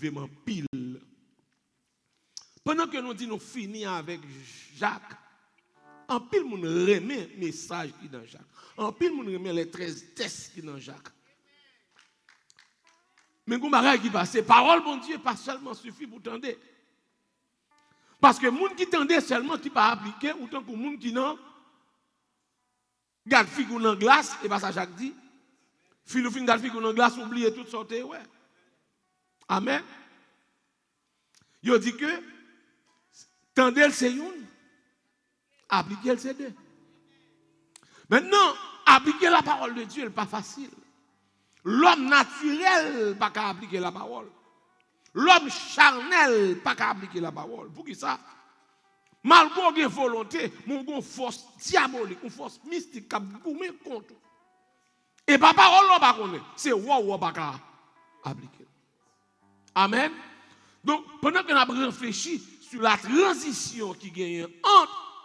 vraiment pile. Pendant que nous disons nous finissons avec Jacques, en pile moun remet message qui dans Jacques. En pile moun remet les 13 tests qui dans Jacques. Mais vous bagay qui passe, parole bon Dieu pas seulement suffit pour tendre. Parce que moun qui tende seulement qui pas appliquer autant que moun qui non garde figou dans glace et pas ça Jacques dit. Filou fin garde figou dans glace oublier tout sorte ouais. Amen. Yo dit que tendel c'est une, appliquer c'est deux. Maintenant, appliquer la parole de Dieu n'est pas facile. L'homme naturel pas qu'à appliquer la parole. L'homme charnel pas qu'à appliquer la parole. Pour qui ça? Malgré une volonté, une force diabolique, une force mystique qui a goumé contre. Et pas parole là pas connaît, c'est ou pas qu'à appliquer. Amen. Donc pendant qu'on a réfléchi sur la transition qui gagne entre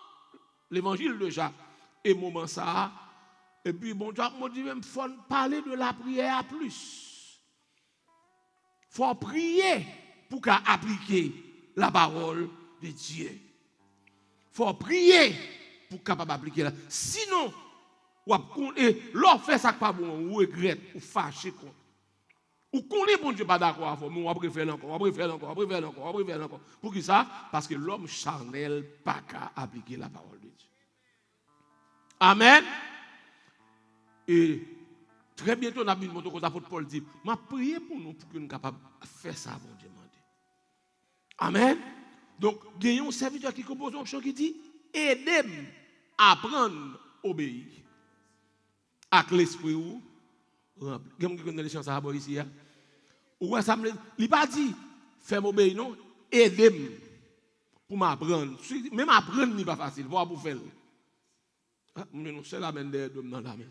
l'évangile de Jacques et moment ça, et puis bon Dieu m'a dit même faut parler de la prière plus. Faut prier pour qu'à appliquer la parole de Dieu. Faut prier pour capable appliquer la. Sinon l'on fait ça pas bon, ou regrette ou fâché contre. Ou connaît bon Dieu pas d'accord avec vous, mais on préfère encore, on préfère encore. Pour qui ça? Parce que l'homme charnel pas qu'à appliquer la parole de Dieu. Amen. Et très bientôt on a vu une moto comme ça pour Paul dit, m'a prié pour nous pour que nous capables de faire ça bon Dieu demandé. Amen. Donc gagnons un serviteur qui compose un chant qui dit aidez-moi à apprendre à obéir. Avec l'esprit ou rempli. Quelqu'un qui connaît les chants ça ici hein? Ou ça me il pas dit faire m'obéir non, aidez-moi pour m'apprendre. Même apprendre n'est pas facile, voir pour faire. Mais non, c'est la main de dans la maison.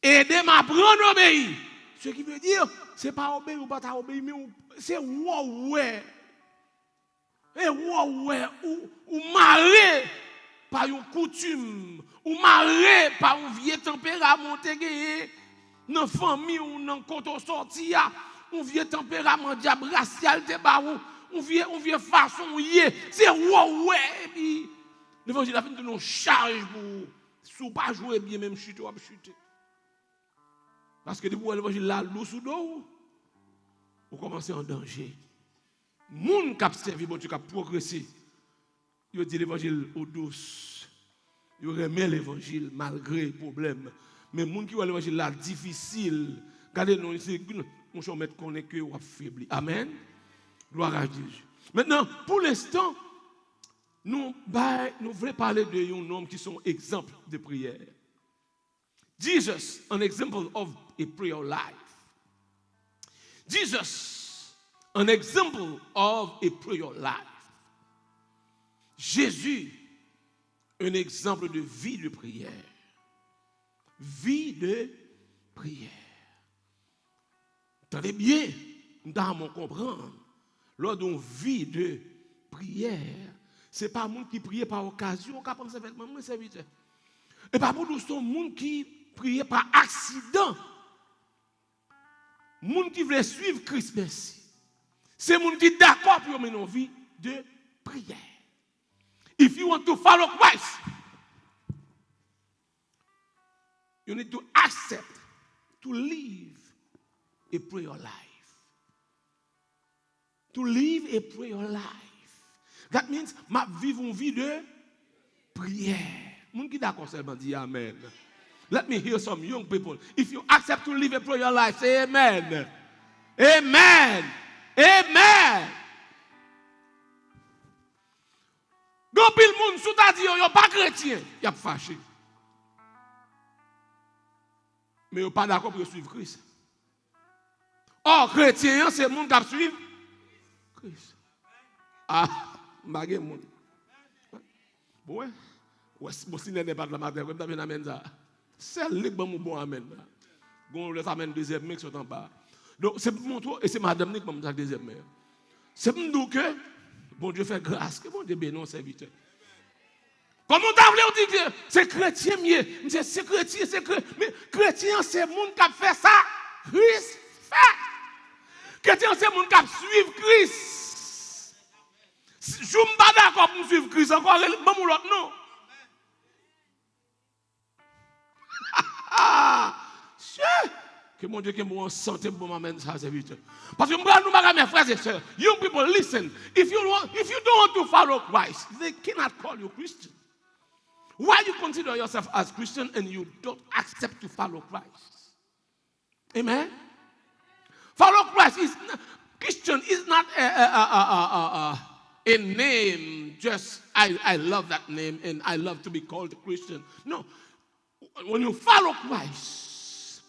Aidez-moi à apprendre à obéir. Ce qui veut dire c'est pas obéir ou pas obéir mais c'est ouais. Et ou marrer par une coutume, ou marrer par un vieux tempérament gagné dans famille ou dans côté sorti un vieux tempérament diable racial te ba ou vieux façon yé c'est ouais et puis l'évangile a fait une charge pour sous pas jouer bien même chuter ou chuter parce que depuis l'évangile là l'eau sous d'eau vous commencez en danger. Moun qui a servi, bon Dieu, qui a progressé, il dit l'évangile au douce. Il remet l'évangile malgré les problèmes. Mais moun qui voit l'évangile là difficile, regardez nous ici, mon cher maître connaît que vous affaibli. Amen. Gloire à Dieu. Maintenant, pour l'instant, nous voulons parler de un homme qui sont exemples de prière. Jesus, an example of a prayer life. Jesus, an example of a prayer life. Jésus, un exemple de vie de prière. Vie de prière. Entendez bien, nous devons comprendre. Lors d'une vie de prière, ce n'est pas un monde qui prie par occasion, qui pense avec moi, serviteur. Et pas pour nous, c'est un monde qui prie par accident. Monde qui veut suivre Christ, merci. C'est les gens qui sont d'accord pour mener une vie de prière. If you want to follow Christ, you need to accept to live a prayer life. To live a prayer life. That means ma vivre une vie de prière. Les gens qui sont d'accord seulement dit Amen. Let me hear some young people. If you accept to live a prayer life, say Amen. Amen. Amen. Donc, pile monde sous ta dit yo pas chrétien, y a fâché. Mais yo pas d'accord pour suivre Christ. Or chrétien c'est monde qui suivre Christ. Ah, bagay monde. Bon, ouais, si n'est pas de la matin, comme t'as amen ça. C'est le bon amen. Gon le amen deuxième mec sur en bas. Donc, c'est pour montrer, et c'est madame qui m'a dit deuxième mère. C'est pour nous que, bon Dieu fait grâce, que bon Dieu bénisse serviteur. Comment t'as voulu dire que c'est chrétien mieux? C'est chrétien, mais chrétien, c'est le monde qui a fait ça. Christ fait. Chrétien, c'est mon cap suivre Christ. Je ne suis pas d'accord pour suivre Christ encore, bon l'autre non. Que mon Dieu, que mon santé pour m'amener ça, c'est vite. Parce que nous, mes frères et sœurs, young people, listen. If you don't want to follow Christ, they cannot call you Christian. Why you consider yourself as Christian and you don't accept to follow Christ? Amen. Follow Christ is Christian is not a name. Just I love that name and I love to be called a Christian. No, when you follow Christ,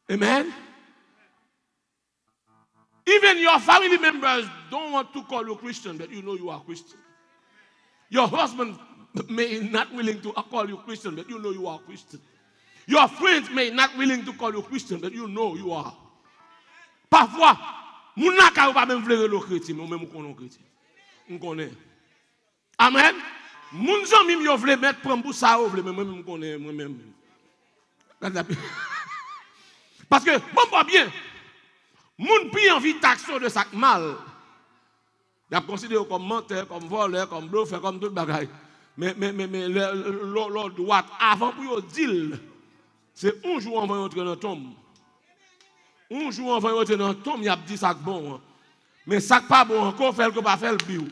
amen. Even your family members don't want to call you Christian, but you know you are Christian. Your husband may not willing to call you Christian, but you know you are Christian. Your friends may not willing to call you Christian, but you know you are. Parfois, moun n'a pas même vle le chrétien, mais même qu'on chrétien. On connaît. Amen. Moun zami yo vle mettre prendre pour ça, vle même connaît moi-même. Parce que bon pas bien. Moun pi envie taxer de sac mal. Il a considéré comme menteur, comme voleur, comme bluffeur, comme tout bagaille. Mais le droit avant pour dire c'est un jour on va entrer dans la tombe. Un jour on va entrer dans la tombe, il a dit ça bon. Mais ça pas bon, qu'on fait qu'on pas faire le bio.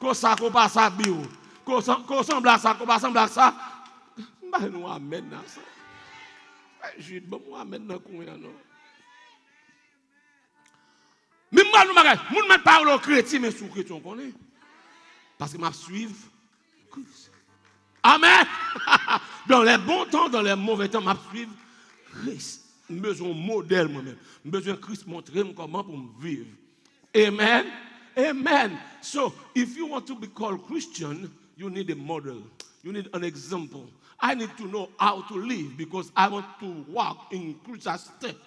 Qu'on ça qu'on pas ça bio. Qu'on semble à ça, qu'on pas semble à ça. Bah nous amène à ça. Je bon moi amène dans combien non. Même moi nous bagage, moun met parole au chrétien mais sous chrétien connaît. Parce que m'a suivre Christ. Amen. Dans les bons temps, dans les mauvais temps, m'a suivre Christ. J'ai besoin de modèle moi-même. J'ai besoin de Christ montrer comment pour me vivre. Amen. Amen. So, if you want to be called Christian, you need a model. You need an example. I need to know how to live because I want to walk in Christ's steps.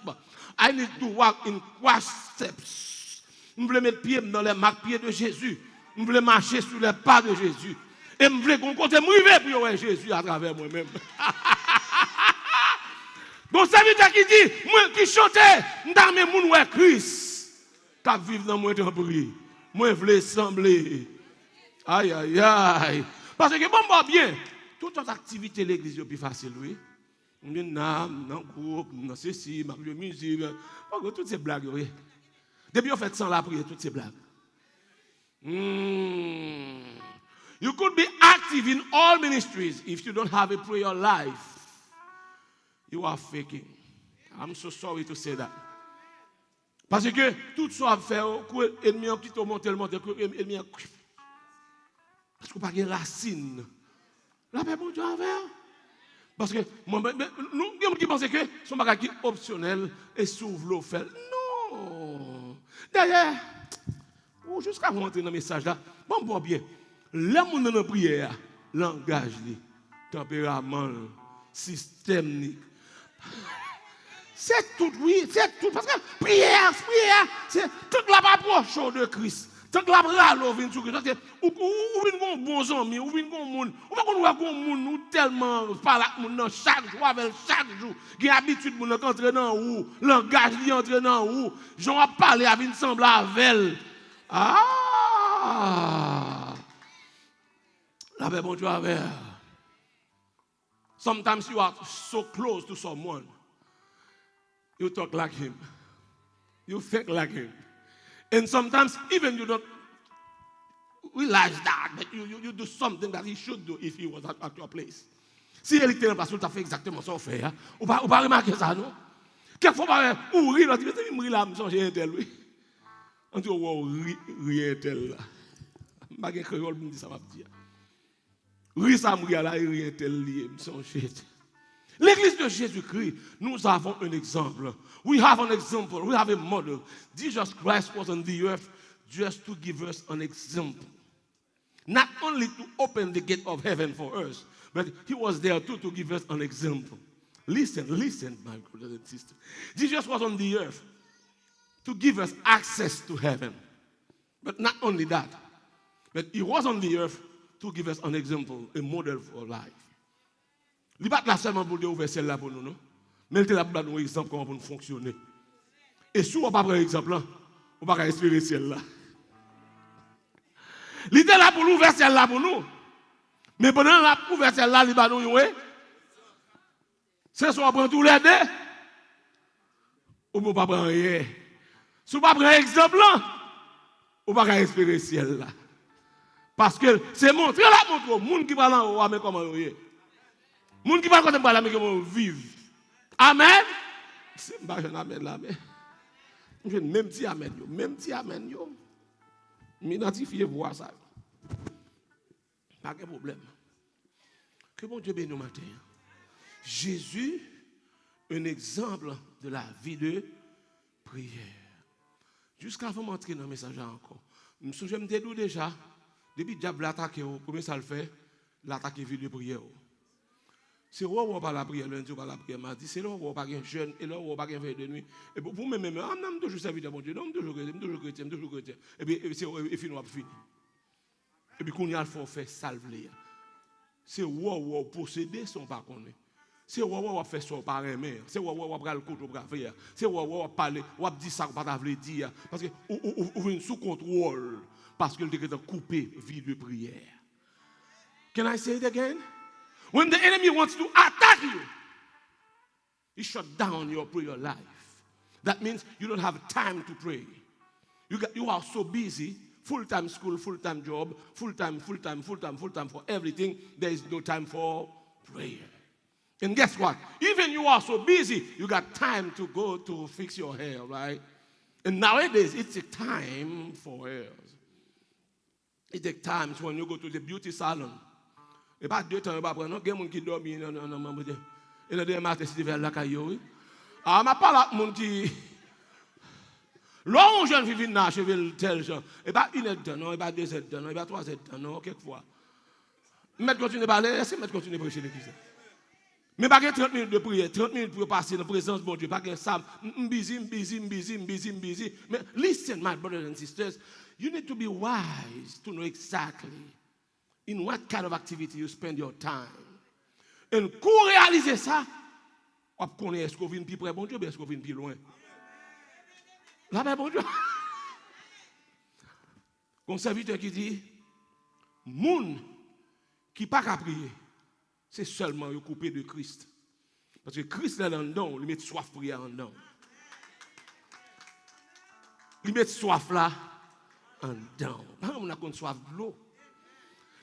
I need to walk in Christ's steps. Je veux mettre pied dans les marques-pieds de Jésus. Je veux marcher sur les pas de Jésus. Et je veux qu'on compte m'river pour voir Jésus à travers moi-même. Bon serviteur qui dit, moi qui chante, dans mes moun ouais Christ, qui vivent dans mon temps prier. Moi veux sembler. Aïe aïe aïe. Parce que bon bien, toute autre activité l'église est plus facile oui. On vient dans groupe, dans ceci, ma musique, toutes ces blagues oui. Depuis on fait sans la prière toutes ces blagues. You could be active in all ministries if you don't have a prayer life. You are faking. I'm so sorry to say that. Parce que tout ça fait ennemi en petit monter ennemi parce qu'on pas de racine. La paix bon Dieu avec. Parce que nous qui pensent que son bagage qui optionnel et s'ouvre l'eau fait. Non. D'ailleurs, jusqu'à rentrer dans le message là, bon bien. L'amour dans la prière, langage, tempérament, système. C'est tout, oui, c'est tout. Parce que prière, c'est toute la approche de Christ. Tant que la râle vient sur Christ. Ou vient un bon ami, ou vient un monde. Ou pas qu'on voit un monde, nous tellement parle avec nous chaque jour, avec chaque jour. Qui a l'habitude de nous entrer dans où, langage qui entre dans où. J'en ai parlé avec une semble avec. Ah! La paix, bon Dieu, avec. Sometimes you are so close to someone, you talk like him, you think like him. And sometimes even you don't realize that, but you do something that he should do if he was at your place. Si il était en place, tu as fait exactement ça, fait. Ou pas remarquer ça, non? Quelquefois, ou rire, tu dis, mais je là, je change un tel, oui. On dit, wow, rien tel là. Je ne sais pas créole, je dis ça, va dire. Oui, ça me regarde là, rien tel lié, me songe. L'église de Jésus-Christ, nous avons un exemple. We have an example. We have a model. Jesus Christ was on the earth just to give us an example. Not only to open the gate of heaven for us, but he was there too to give us an example. Listen, my brothers and sisters. Jesus was on the earth to give us access to heaven. But not only that, but he was on the earth to give us an example, a model for life. Il n'est pas là seulement pour ouvrir celle-là pour nous, non? Mais il est là pour nous un exemple comment pour nous fonctionner. Et si on ne prend pas l'exemple, On va pas espérer ciel là. Il était là pour nous, ouvrir ciel là pour nous. Mais pendant la ouvert ciel là, il va nous jouer. C'est soit on prend tous les deux. Ou on ne pas prendre rien. Si on ne pas prendre exemple là, on ne va pas espérer ciel là. Parce que c'est montrer la montre au monde qui parle en haut, mais comment il est. Le monde qui parle quand on parle, mais comment vivre. Amen. C'est pas un amen là, mais même petit amen, même petit amen, m'identifiez voir ça. Pas de problème. Que bon Dieu bénisse nous matin. Jésus, un exemple de la vie de prière. Jusqu'à avant d'entrer dans le message encore. Je me dis déjà, depuis que diable attaque, comment ça le fait? L'attaque vie de prière. C'est là où on parle la prière lundi, on parle la prière mardi. C'est là où on parle jeune, et là où on parle veille de nuit. Et pour vous-même, je suis toujours serviteur de mon Dieu, je suis toujours chrétien. Et puis, c'est fini, on fini. Et puis, quand il y a le forfait, salve-les. C'est où on posséder son pas connaître. C'est où on fait son par aimer. C'est où on prend le côté pour faire. C'est où on parle, on dit ça qu'on pas dire. Parce que on vient sous contrôle. Parce que le décret est coupé vie de prière. Can I say it again? When the enemy wants to attack you, he shut down your prayer life. That means you don't have time to pray. You are so busy, full-time school, full-time job, full-time for everything. There is no time for prayer. And guess what? Even you are so busy, you got time to go to fix your hair, right? And nowadays, it's a time for hair. It takes times when you go to the beauty salon. Et pas 2 temps, il va prendre. Il y a des gens qui dorment. Et le deuxième matin, c'est vers la caillou. Ah, je parle avec des gens qui. L'homme jeune vit dans cheveux tel genre. Et pas 1 heure de temps, non, et pas 2 heures de temps, non, et pas 3 heures de temps, non, quelquefois. Mettre continue à parler, est-ce que mettre continue à prêcher l'église? Mais pas 30 minutes de prière, 30 minutes pour passer dans la présence de mon Dieu. Pas que ça, busy. Mais listen, my brothers and sisters, you need to be wise to know exactly in what kind of activity you spend your time. Et pour réaliser ça, on connaît est-ce qu'on vient plus près bon Dieu ou est-ce qu'on vient plus loin. Là, bon Dieu. Un serviteur qui dit, moun qui pas qu'à prier, c'est seulement le coupé de Christ. Parce que Christ là en dedans, il met soif prière en dedans. Il met soif là en dedans. On a qu'on soif de l'eau.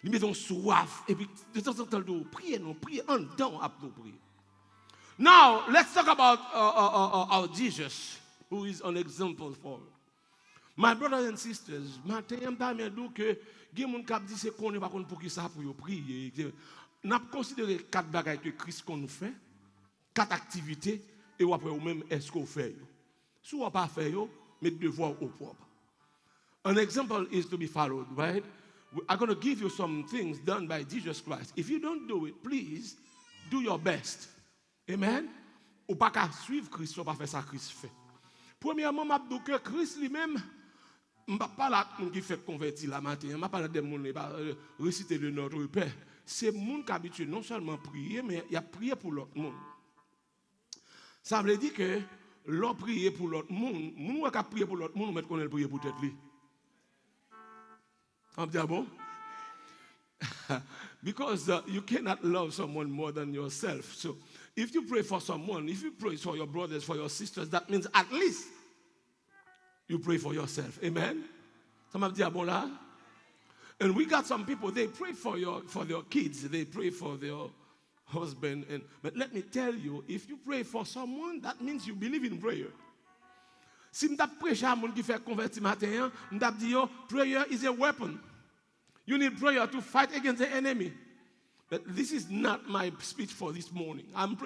Il met soif et puis de temps en temps prier en dedans à prier. Now, let's talk about our Jesus, who is an example for my brothers and sisters. Matin, je me dis que les gens qui disent c'est qu'on n'est pas pour qui ça pour prier. Nous avons considéré 4 bagages que Christ qu'on nous fait, 4 activités, et après vous-même, est-ce qu'on fait? Si vous n'avez pas fait, mettez devoir au propre. An example is to be followed, right? I'm going to give you some things done by Jesus Christ. If you don't do it, please do your best. Amen? Ou pas qu'à suivre Christ, ou pas faire ça Christ fait. Premièrement, je dis que Christ lui-même, je ne parle pas là qui fait convertir la matin, je ne parle pas de gens qui réciter le Notre Père. C'est les gens qui habituent non seulement à prier, mais il y a prié pour l'autre monde. Ça veut dire que l'on prie pour l'autre monde, nous qui prier pour l'autre monde, nous mettons qu'on a prié pour tête lui. On dit bon? Because you cannot love someone more than yourself. So if you pray for someone, if you pray for your brothers, for your sisters, that means at least you pray for yourself. Amen? Somebody dit bon là? And we got some people, they pray for their kids, they pray for their husband. But let me tell you, if you pray for someone, that means you believe in prayer. Si je prêche à quelqu'un qui fait convertir matin, je dis prayer is a weapon. You need prayer to fight against the enemy. But this is not my speech for this morning. I'm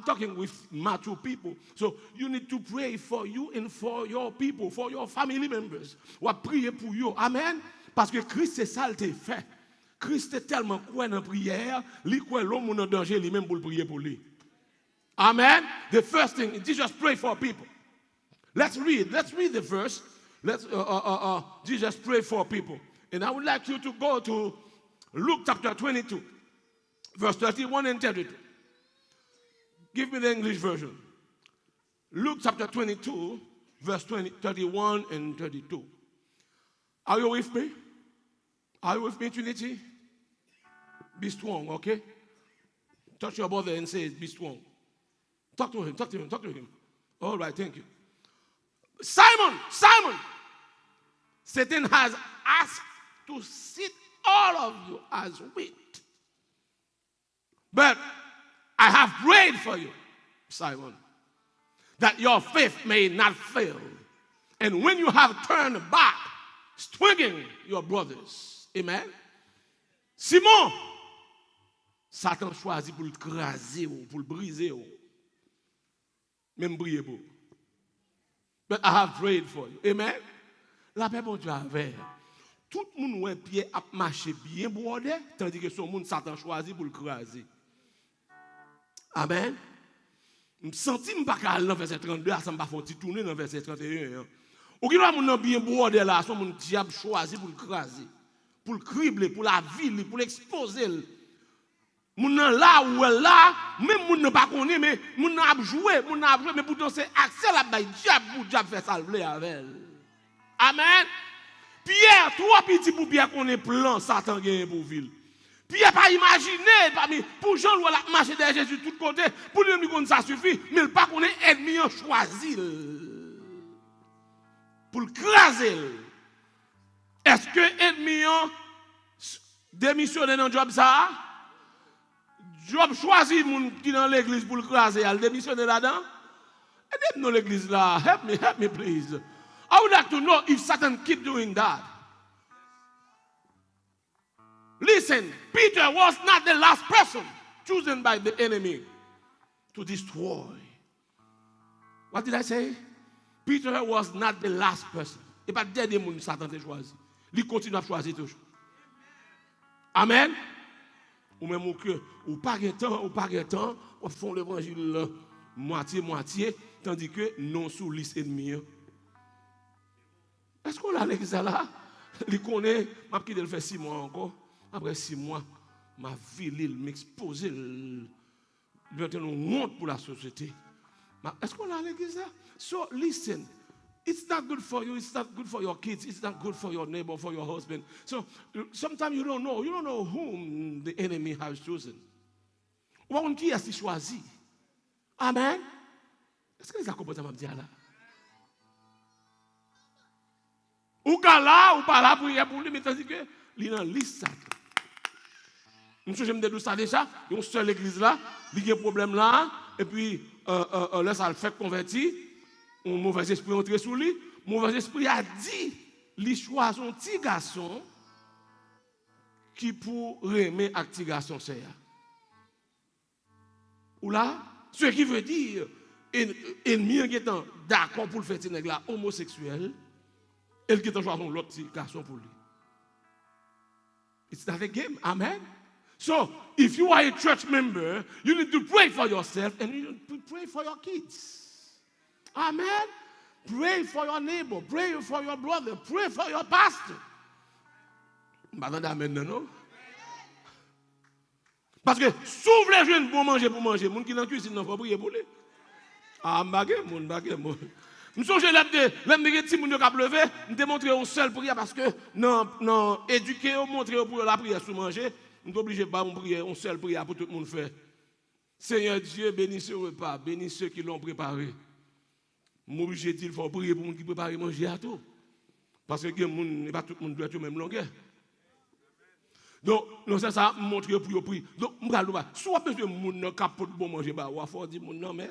talking with mature people. So you need to pray for you and for your people, for your family members. Ou prier pour you. Amen. Parce que Christ, c'est ça qu'il fait. Christ est tellement quoi dans la prière, il croit l'homme en danger lui-même pour prier pour lui. Amen. The first thing is just pray for people. Let's read the verse. Let's Jesus pray for people. And I would like you to go to Luke chapter 22, verse 31 and 32. Give me the English version. Luke chapter 22, verse 31 and 32. Are you with me? Are you with me, Trinity? Be strong, okay? Touch your brother and say, be strong. Talk to him, talk to him, talk to him. All right, thank you. Simon, Satan has asked to sit all of you as wheat. But I have prayed for you, Simon, that your faith may not fail. And when you have turned back, strengthen your brothers. Amen. Simon, Satan choisit pour le craser, pour le briser. Même briller pour. But I have prayed for you. Amen. La paix bon Dieu avec. Tout le monde a pied à marcher bien bordé, tandis que son monde Satan choisit pour le craser. Amen. Je me sens que je ne peux pas aller dans le verset 32, je ne peux pas faire tourner dans le verset 31. Ou qui va mon bien bordé là, son monde diable choisi pour le craser, pour le cribler, pour la ville, pour l'exposer. Mon là ou là, même mon ne pas connaît, mais mon a joué, mais pourtant c'est accès la baille diable pour diable faire salver avec elle. Amen. Pierre, trois petits pour Pierre qu'on est plan Satan gagne pour ville. Pierre pas imaginer pour Jean la marcher derrière Jésus de tous côtés, pour lui dire ça suffit, mais il pas qu'on est ennemi choisi pour le craser. Est-ce que ennemi démissionné dans job ça? Job choisit moun qui dans l'église pour le craser, elle démissionne là-dedans. Aidez-nous dans l'église là. Help me please. I would like to know if Satan keep doing that. Listen, Peter was not the last person chosen by the enemy to destroy. What did I say? Peter was not the last person. Et pas dernier monde Satan a choisi. Il continue à choisir toujours. Amen. Ou même que ou pas de temps, on font l'évangile moitié, tandis que non sous liste ennemi. Est-ce qu'on a l'église là? Il connaît, m'a quitté le fait 6 mois encore. Après 6 mois, ma vie, il m'expose. Il y a une honte pour la société. Est-ce qu'on a l'église là? So listen, it's not good for you, it's not good for your kids, it's not good for your neighbor, for your husband. So sometimes you don't know whom the enemy has chosen. Ou qui a choisi. Amen. Est-ce que les accompagnent à me dire là? Ou là, ou pas là pour lui, mais tandis que il est dans liste ça. Monsieur, je me dis ça déjà, il y a une seule église là, il y a un problème là, et puis là, ça le fait convertir, un mauvais esprit entré sous lui, mauvais esprit a dit, il choisit son petit garçon qui pour aimer un petit garçon c'est. Ou là, ce qui veut dire, ennemi qui est d'accord pour le faire nèg là homosexuel, elle qui est choisi l'autre petit garçon pour lui. It's not a game. Amen. So, if you are a church member, you need to pray for yourself and you need to pray for your kids. Amen. Pray for your neighbor. Pray for your brother. Pray for your pastor. Amen, non? Parce que s'ouvre les jeunes pour manger. Moun qui dans la cuisine, il faut prier pour lui. Ah, bagay moun. Je songe l'homme de petit moun yo ka pleuvé, me démontrer une seule prière parce que non éduquer ou montrer pour la prière sous manger, on est obligé pas mon prière, une seule prière pour tout le monde faire. Seigneur Dieu, bénis ce repas, bénis ceux qui l'ont préparé. Moi obligé il faut prier pour moun qui prépare manger à tout. Parce que moun pas tout le monde doit être même longueur. Donc non c'est ça montrer pour prier. Donc m'gal soit besoin moun capote bon manger ba ou faut dire moun non mais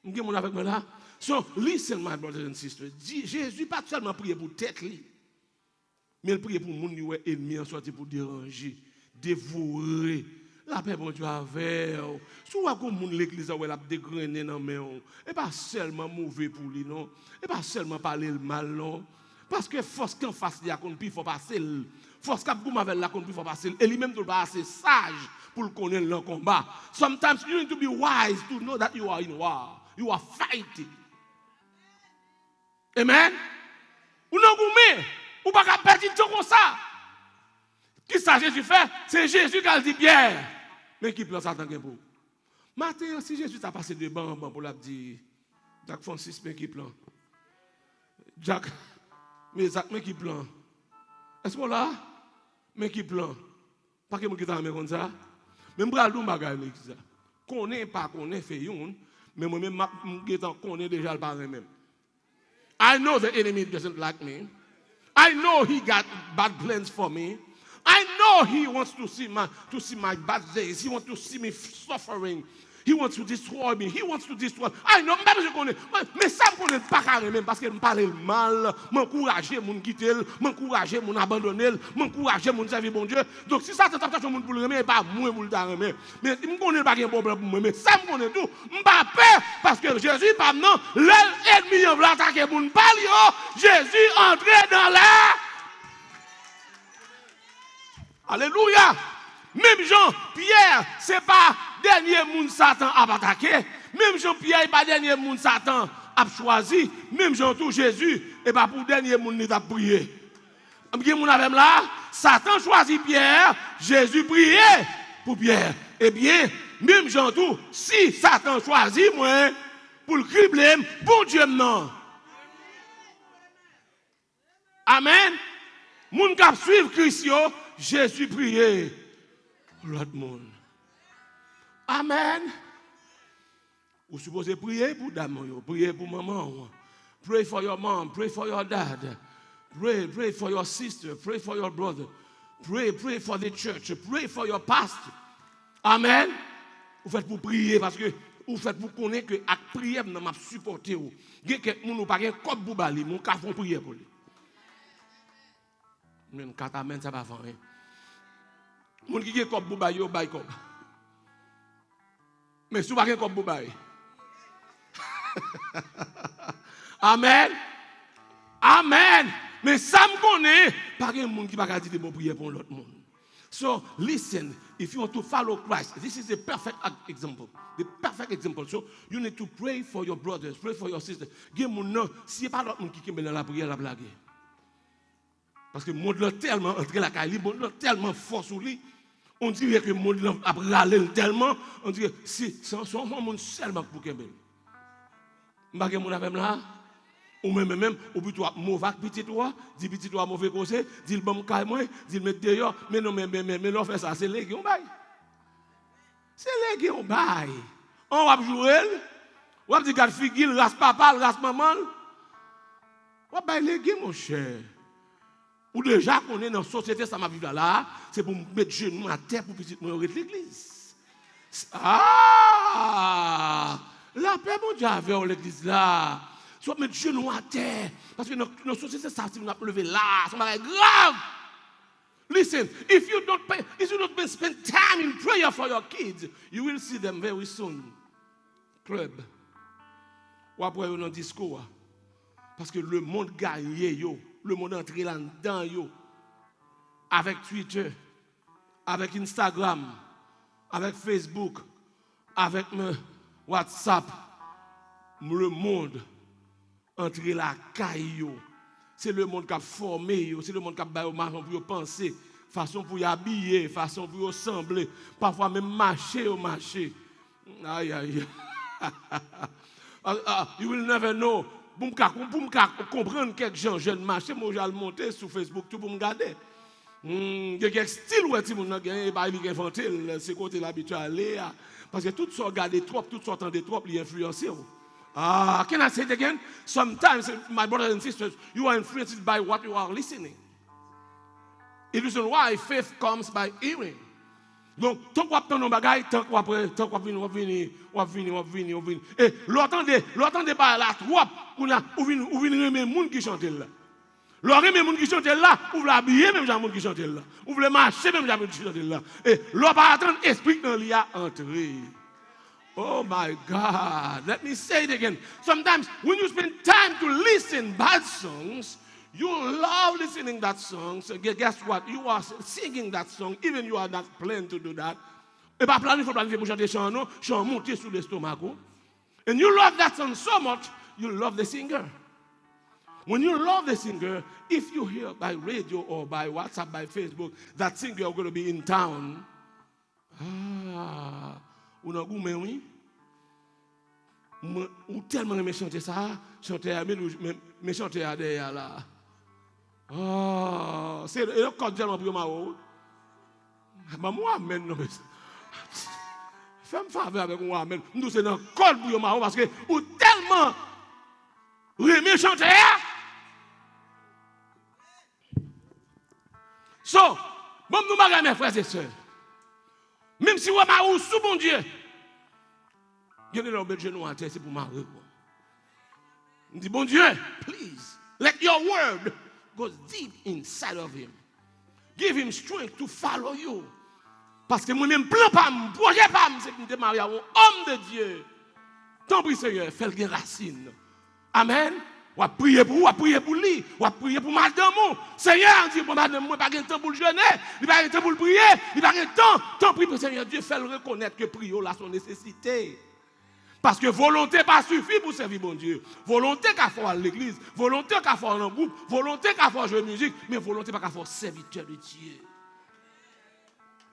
m'gè moun avec moi là. So, listen, my brothers and sisters. Jésus pas seulement prié pour tête, mais il prié pour les gens qui sont ennemis en sorti pour déranger, dévorer. La paix, bon Dieu, avec. Si vous avez l'église où elle a dégrené dans main, et pas seulement mauvais pour lui, non. Et pas seulement parler le mal, non. Parce que force qu'en face de la compte, il faut passer. Force qu'à vous avec la compte, il faut passer. Et lui-même, il pas assez sage pour le connaître dans le combat. Sometimes you need to be wise to know that you are in war. You are fighting. Amen. Ou non goumé, ou pas qu'à perdre temps comme ça. Qui ça Jésus fait? C'est Jésus qui a dit Pierre. Mais qui prend Satan pour? Matin, si Jésus t'a passé de banc pour la dire, Jacques Francis, mais qui prend? Jack, mais qui plan? Est-ce qu'on là? Mais qui plan? Pas que mon qui t'a comme ça. Même bral dou bagay ça. Connaît pas connaît fait yon, mais moi même connaît déjà le parler même. I know the enemy doesn't like me. I know he got bad plans for me. I know he wants to see my bad days. He wants to see me suffering. He wants to destroy me. He wants to destroy. I know, je connais. Mais ça, je connais pas carrément même parce que je parle mal, m'encourager, mon quitter, m'encourager, mon abandonner, m'encourager, mon servir bon Dieu. Donc si ça, c'est tentation mon pour le remettre, pas moi pour le remettre. Mais je connais pas un problème pour moi. Mais ça, je connais tout. Je pas peur parce que Jésus, pas non, l'ennemi en voulant attaquer mon palio, Jésus entré dans la. Alléluia. Même Jean, Pierre, c'est pas dernier monde Satan a attaqué. Même Jean Pierre, c'est pas dernier monde Satan a choisi. Même Jean tout Jésus, et pas pour dernier monde qui a prié. Mon avec là, Satan choisit Pierre, Jésus priait pour Pierre. Eh bien, même Jean tout, si Satan choisit moi pour le cribler, bon Dieu non. Amen. Moun k'ap suivre Christ, Jésus priait pour l'autre monde. Amen. Vous supposez prier pour dame, prier pour maman. Pray for your mom, pray for your dad. Pray for your sister, pray for your brother. Pray for the church, pray for your pastor. Amen. Vous faites pour prier parce que vous faites pour connaître que avec prière n'a m'a supporter vous. Quelqu'un nous pas gain code pour bali, mon ka font prier pour lui. Même quand amen ça pas faire rien. Moun qui gain code pour bali yo bay code. Mais si vous pas gain code pour bali. Amen. Amen. Mais ça me connaît, pas de monde qui va dire de prier pour l'autre monde. So listen, if you want to follow Christ, this is the perfect example. The perfect example. So you need to pray for your brothers, pray for your sisters. Give mon nom, si c'est pas l'autre monde qui est dans la prière, la blague. Parce que le monde est tellement entré la caille, le monde est tellement fort sur lui. On dirait que le monde a râlé tellement, on dirait c'est son monde seulement pour qu'il m'bagé mon avec là. Ou même ou plutôt mauvais petit toi dit petit toi mauvais conseil dit le bon caille moi dit mettre dehors mais non mais non fait ça c'est légué on bail c'est légué on bail on va jouer on va dire garde figure race papa race maman on bail légué mon cher ou déjà qu'on est dans société ça m'a vivre là c'est pour mettre genou à terre pour petit moi l'église la paix mon Dieu avec l'église là. Soit mettre genoux à terre. Parce que nos sociétés, ça, si vous n'avez pas levé là, c'est grave. Listen, if you don't spend time in prayer for your kids, you will see them very soon. Club. Ou après, on a un discours. Parce que le monde gagne, le monde entre là-dedans, avec Twitter, avec Instagram, avec Facebook, avec WhatsApp, le monde. Entre la caille, c'est le monde qui a formé, c'est le monde qui a baillé marchand pour penser, façon pour y habiller, façon pour y ressembler, parfois même marcher au marché. Aïe aïe. You will never know. Pour me comprendre quelques gens jeunes marché, moi j'ai monter sur Facebook tout pour me garder. Il y a quelques styles où tu mon gagné pas il inventé, c'est côté l'habitude à aller parce que tout ça regarder trop, tout ça entendre trop, il influencer. Can I say it again? Sometimes, my brothers and sisters, you are influenced by what you are listening. It is why faith comes by hearing. Donc, tant qu'on apprend nos bagailles, tant qu'on venir. Et l'autant de par la trop, ou venir remettre les gens qui chantent là. L'autre remet les gens qui chantent là, ou l'habiller même les gens qui chantent là. Ou le marcher même les gens qui chantent là. Et l'autre pas attendre esprit dans l'y a entré. Oh my God, let me say it again. Sometimes when you spend time to listen bad songs, you love listening that song. So guess what? You are singing that song, even you are not planning to do that. Et pas planifier pour chanter chant non, chant monter sur l'estomac. And you love that song so much, you love the singer. When you love the singer, if you hear by radio or by WhatsApp, by Facebook, that singer is going to be in town. Ou nan goût mais oui ou tellement aimé chanter ça chanter même Mais chanter à derrière là. Oh, c'est le code tellement pour moi. Moi, amen. Non, fais-moi faveur avec moi, amen. Nous, c'est dans le code pour moi parce que ou tellement remis chanter. So, bon, nous, mes frères et sœurs. Même si vous avez sous bon Dieu, vous avez le genou à terre, c'est pour m'arrêter. On dit, bon Dieu, please, let your word go deep inside of him. Give him strength to follow you. Parce que moi-même, plan pas, projet pas, c'est que je marie à un homme de Dieu. Tant pis, Seigneur, fais le racine. Amen. On va prier pour vous, on va prier pour lui, on va prier pour madame. Seigneur, on dit, madame, moi, pas de temps pour le jeûner, il n'y a pas de temps pour le prier, il n'y a pas de temps. Tant pis, Seigneur Dieu, fait le reconnaître que prier là son nécessité. Parce que volonté pas suffit pour servir bon Dieu. Volonté qu'à faire à l'église, volonté qu'à faire en groupe, volonté qu'à faire jouer musique, mais volonté pas qu'à faire serviteur de Dieu.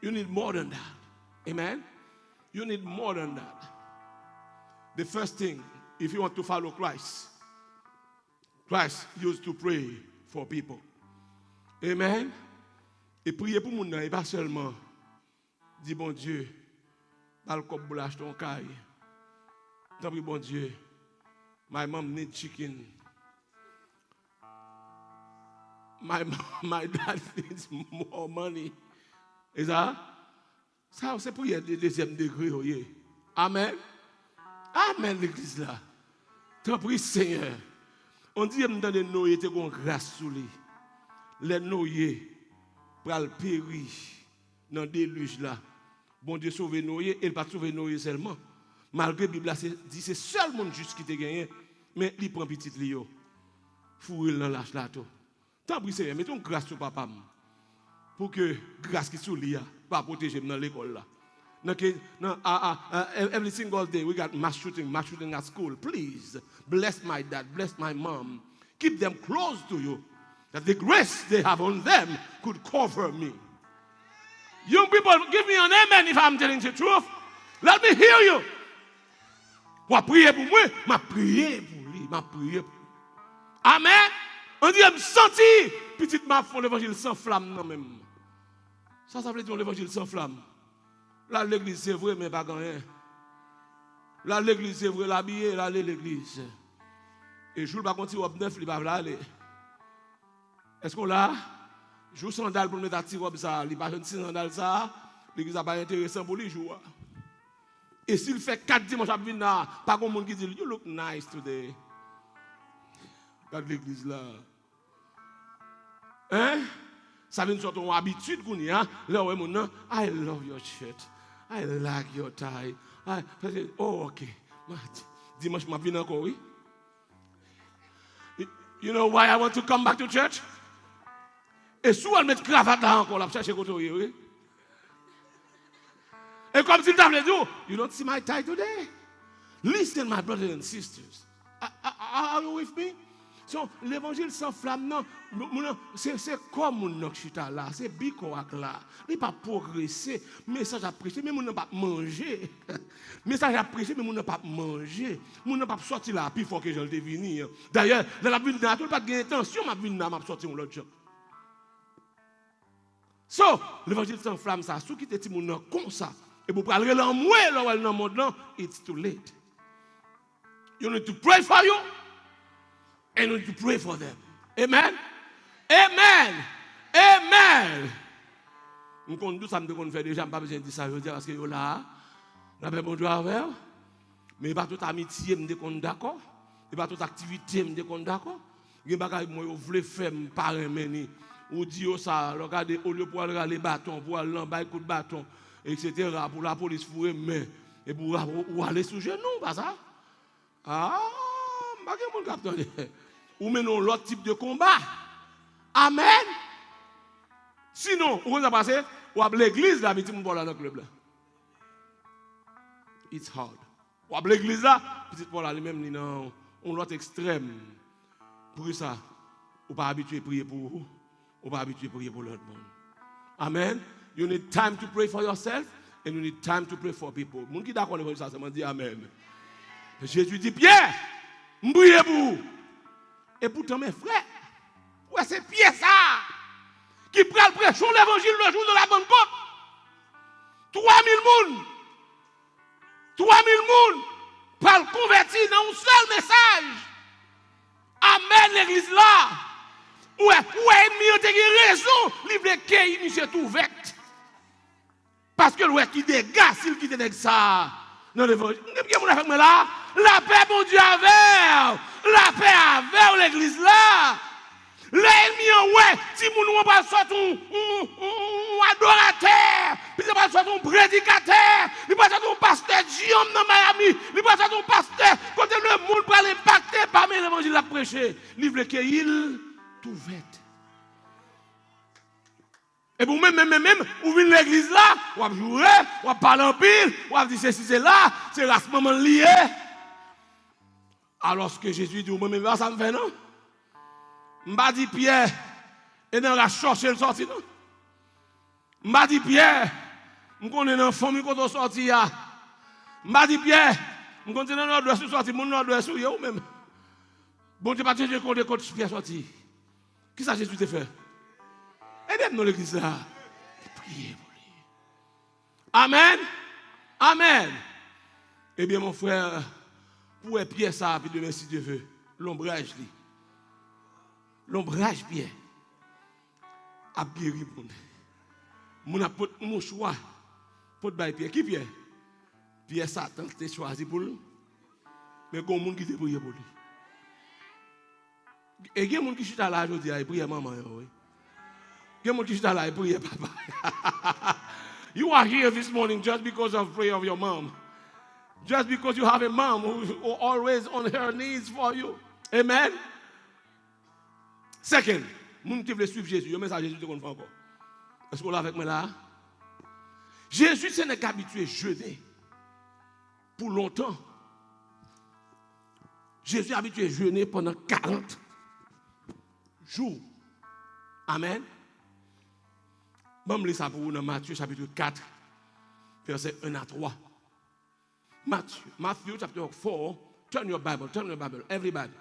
You need more than that. Amen. You need more than that. The first thing, if you want to follow Christ used to pray for people. Amen. Et prier pour mon et pas seulement dire bon Dieu, dans le cop boulage ton caille. Tant pis bon Dieu, my mom need chicken. My dad needs more money. Et ça c'est pour y de deuxième degré. Oui. Amen. Amen l'église là. Tant pis Seigneur. On dit que les noyés étaient une grâce sur lui. Les noyés pral périr dans le déluge là. Bon Dieu sauve noyés, il pas sauver noyés seulement. Malgré la Bible dit c'est seul monde juste qui te gagné, mais il prend petit lio. Fouril dans l'âge là tout. Tant pis Seigneur, mettons grâce sur papa pour que grâce qui sur lui pas protéger dans l'école là. Every single day we got mass shooting at school. Please bless my dad, bless my mom. Keep them close to you. That the grace they have on them could cover me. Young people, give me an amen if I'm telling the truth. Let me hear you. Moi prier pour moi, m'a prier pour lui, m'a prier pour lui. Amen. On dit me sentir petite m'a font l'évangile sans flamme non même. Ça veut dire l'évangile sans flamme. Là, l'église, c'est vrai, mais pas rien. Là, l'église, c'est vrai, l'habiller, là, l'église. Et je ne vais pas continuer à neuf, il va aller. Est-ce qu'on l'a? Je joue sandal pour mettre à tirer ça. Il va pas sandal ça. L'église n'a pas intéressant pour lui jouer. Et s'il fait 4 dimanches à venir, pas de monde qui dit, you look nice today. Regarde l'église là. Hein? Ça vient de sortir une habitude qu'on y a. Là, on dit, I love your shirt. I like your tie. Oh, ok. Dimanche, je viens encore, oui. You know why I want to come back to church? Et souvent, elle met cravate là encore, là, pour chercher côté, oui. Et comme si tu avais dit, you don't see my tie today. Listen, my brothers and sisters. Are you with me? So, l'évangile sans flamme, non, c'est comme mon chita là, c'est bicoac là. Il n'est pas progressé, message à prêcher, mais mon n'a pas manger. Message à prêcher, mais mon n'a pas manger. Mon n'a pas sorti là, puis il faut que je le devine. D'ailleurs, dans la vie de la pas de intention, ma vie n'a pas sorti un autre job. So, l'évangile sans flamme, ça, ceux qui te disent mon comme ça, et vous parlez là, moi, là, dans le monde, it's too late. You need to pray for you. And we need to pray for them. Amen. Amen. Amen. Nous connaissons ça, nous faire déjà, pas besoin de dire ça, parce que là, on a bon Dieu avec. Mais pas toute amitié, je suis d'accord. Et pas toute activité, je suis d'accord. Il y a des choses que je voulais faire, par un ou dire ça, regardez, au lieu pour aller les bâtons, pour aller en bas, coup de bâton, etc., pour la police fouiller main, et pour aller sous genou, pas ça? Ah, je ne sais pas. Ou menons l'autre type de combat. Amen. Sinon, vous avez passé, ou à l'église là, mais tu me vois là dans le club là. It's hard. Ou à l'église là, petit Paul là, lui-même, non, on l'autre extrême. Pour ça, ou pas habitué à prier pour vous, ou pas habitué à prier pour l'autre monde. Amen. You need time to pray for yourself, and you need time to pray for people. Mon qui d'accord avec ça, ça m'a dit Amen. Jésus dit, Pierre, priez pour vous. Et pourtant, mes frères, ouais, c'est Pierre ça qui prend le prêchon l'évangile le jour de la Pentecôte. 3000 personnes. 3000 personnes pour le convertir dans un seul message. Amen, l'église là. Ouais, ennemi a raison, il veut qu'il initié tout ouvert. Parce que le qui dégage, s'il quitte avec ça, dans l'évangile. Là, la paix, mon Dieu, avec. La paix avec l'église là. L'ennemi, ouais, si nous pas sortir un adorateur, puis pas sortir un prédicateur, il pas sortir un pasteur Guillaume dans Miami, il pas sortir un pasteur, quand le monde va l'impacter parmi l'évangile à prêcher, il veut qu'il tout ouvert. Et pour même, vous venez l'église là, vous avez joué, vous avez parlé en pile, vous avez dit c'est là, c'est là ce moment lié. Alors que Jésus dit, moi-même, ça me fait non? M'a dit Pierre, et dans la chercher le sorti non? M'a dit Pierre, je connais dans la famille quand on sorti là. M'a dit Pierre, je connais dans l'ordre de sorti, mon ordre de sorti ou même. Bon Dieu, pas Dieu qu'on décote Pierre sorti. Qui ça Jésus te fait? Aidez-nous l'église là. Priez pour lui. Amen. Amen. Eh bien mon frère, pour Pierre ça, puis demain si Dieu veut, l'ombrage lui. L'ombrage Pierre a guéri pour nous. Mon choix pour te Pierre. Qui Pierre? Pierre Satan t'es choisi pour lui. Mais il y a des gens qui te prié pour lui. Et il y a des gens qui sont là aujourd'hui, ils prient maman. Il y a des gens qui sont là, ils prient papa. You are here this morning just because of prayer of your mom. Just because you have a mom who always on her knees for you. Amen. Second, les gens qui veulent suivre Jésus, il y a un message Jésus qu'on fait encore. Est-ce qu'on l'a avec moi là? Jésus ce n'est qu'habitué à jeûner pour longtemps. Jésus est habitué à jeûner pendant 40 jours. Amen. Je vais ça pour vous dans Matthieu chapitre 4, verset 1 à 3. Matthew chapter 4. Turn your Bible, everybody.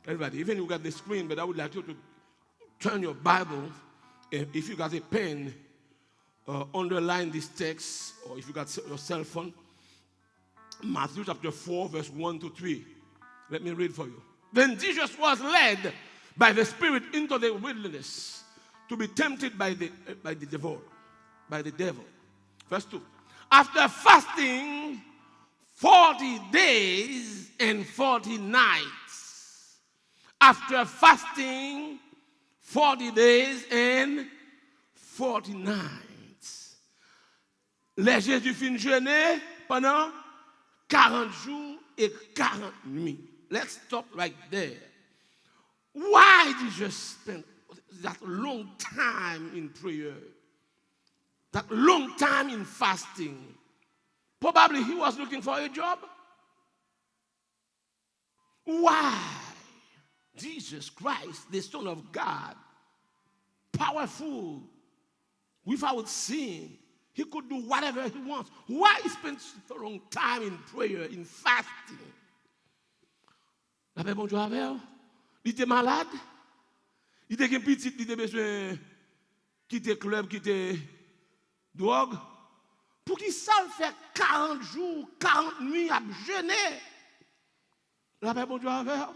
Everybody, even you got the screen, but I would like you to turn your Bible. If you got a pen, underline this text, or if you got your cell phone, Matthew chapter 4, verse 1 to 3. Let me read for you. Then Jesus was led by the Spirit into the wilderness to be tempted by the devil. Verse 2. After fasting 40 days and 40 nights. After fasting 40 days and 40 nights. Les Jésus fin jeûner pendant 40 jours et 40 nuits. Let's stop right there. Why did Jesus spend that long time in prayer? That long time in fasting? Probably he was looking for a job. Why? Jesus Christ, the Son of God, powerful, without sin, he could do whatever he wants. Why he spent so long time in prayer, in fasting? La paix, bon Dieu, avec elle. Il était malade. Il était petit, il était besoin de quitter le club, quitter drogue. Pour qu'il s'en fait 40 jours, 40 nuits à jeûner. La paix, bon Dieu, avec elle.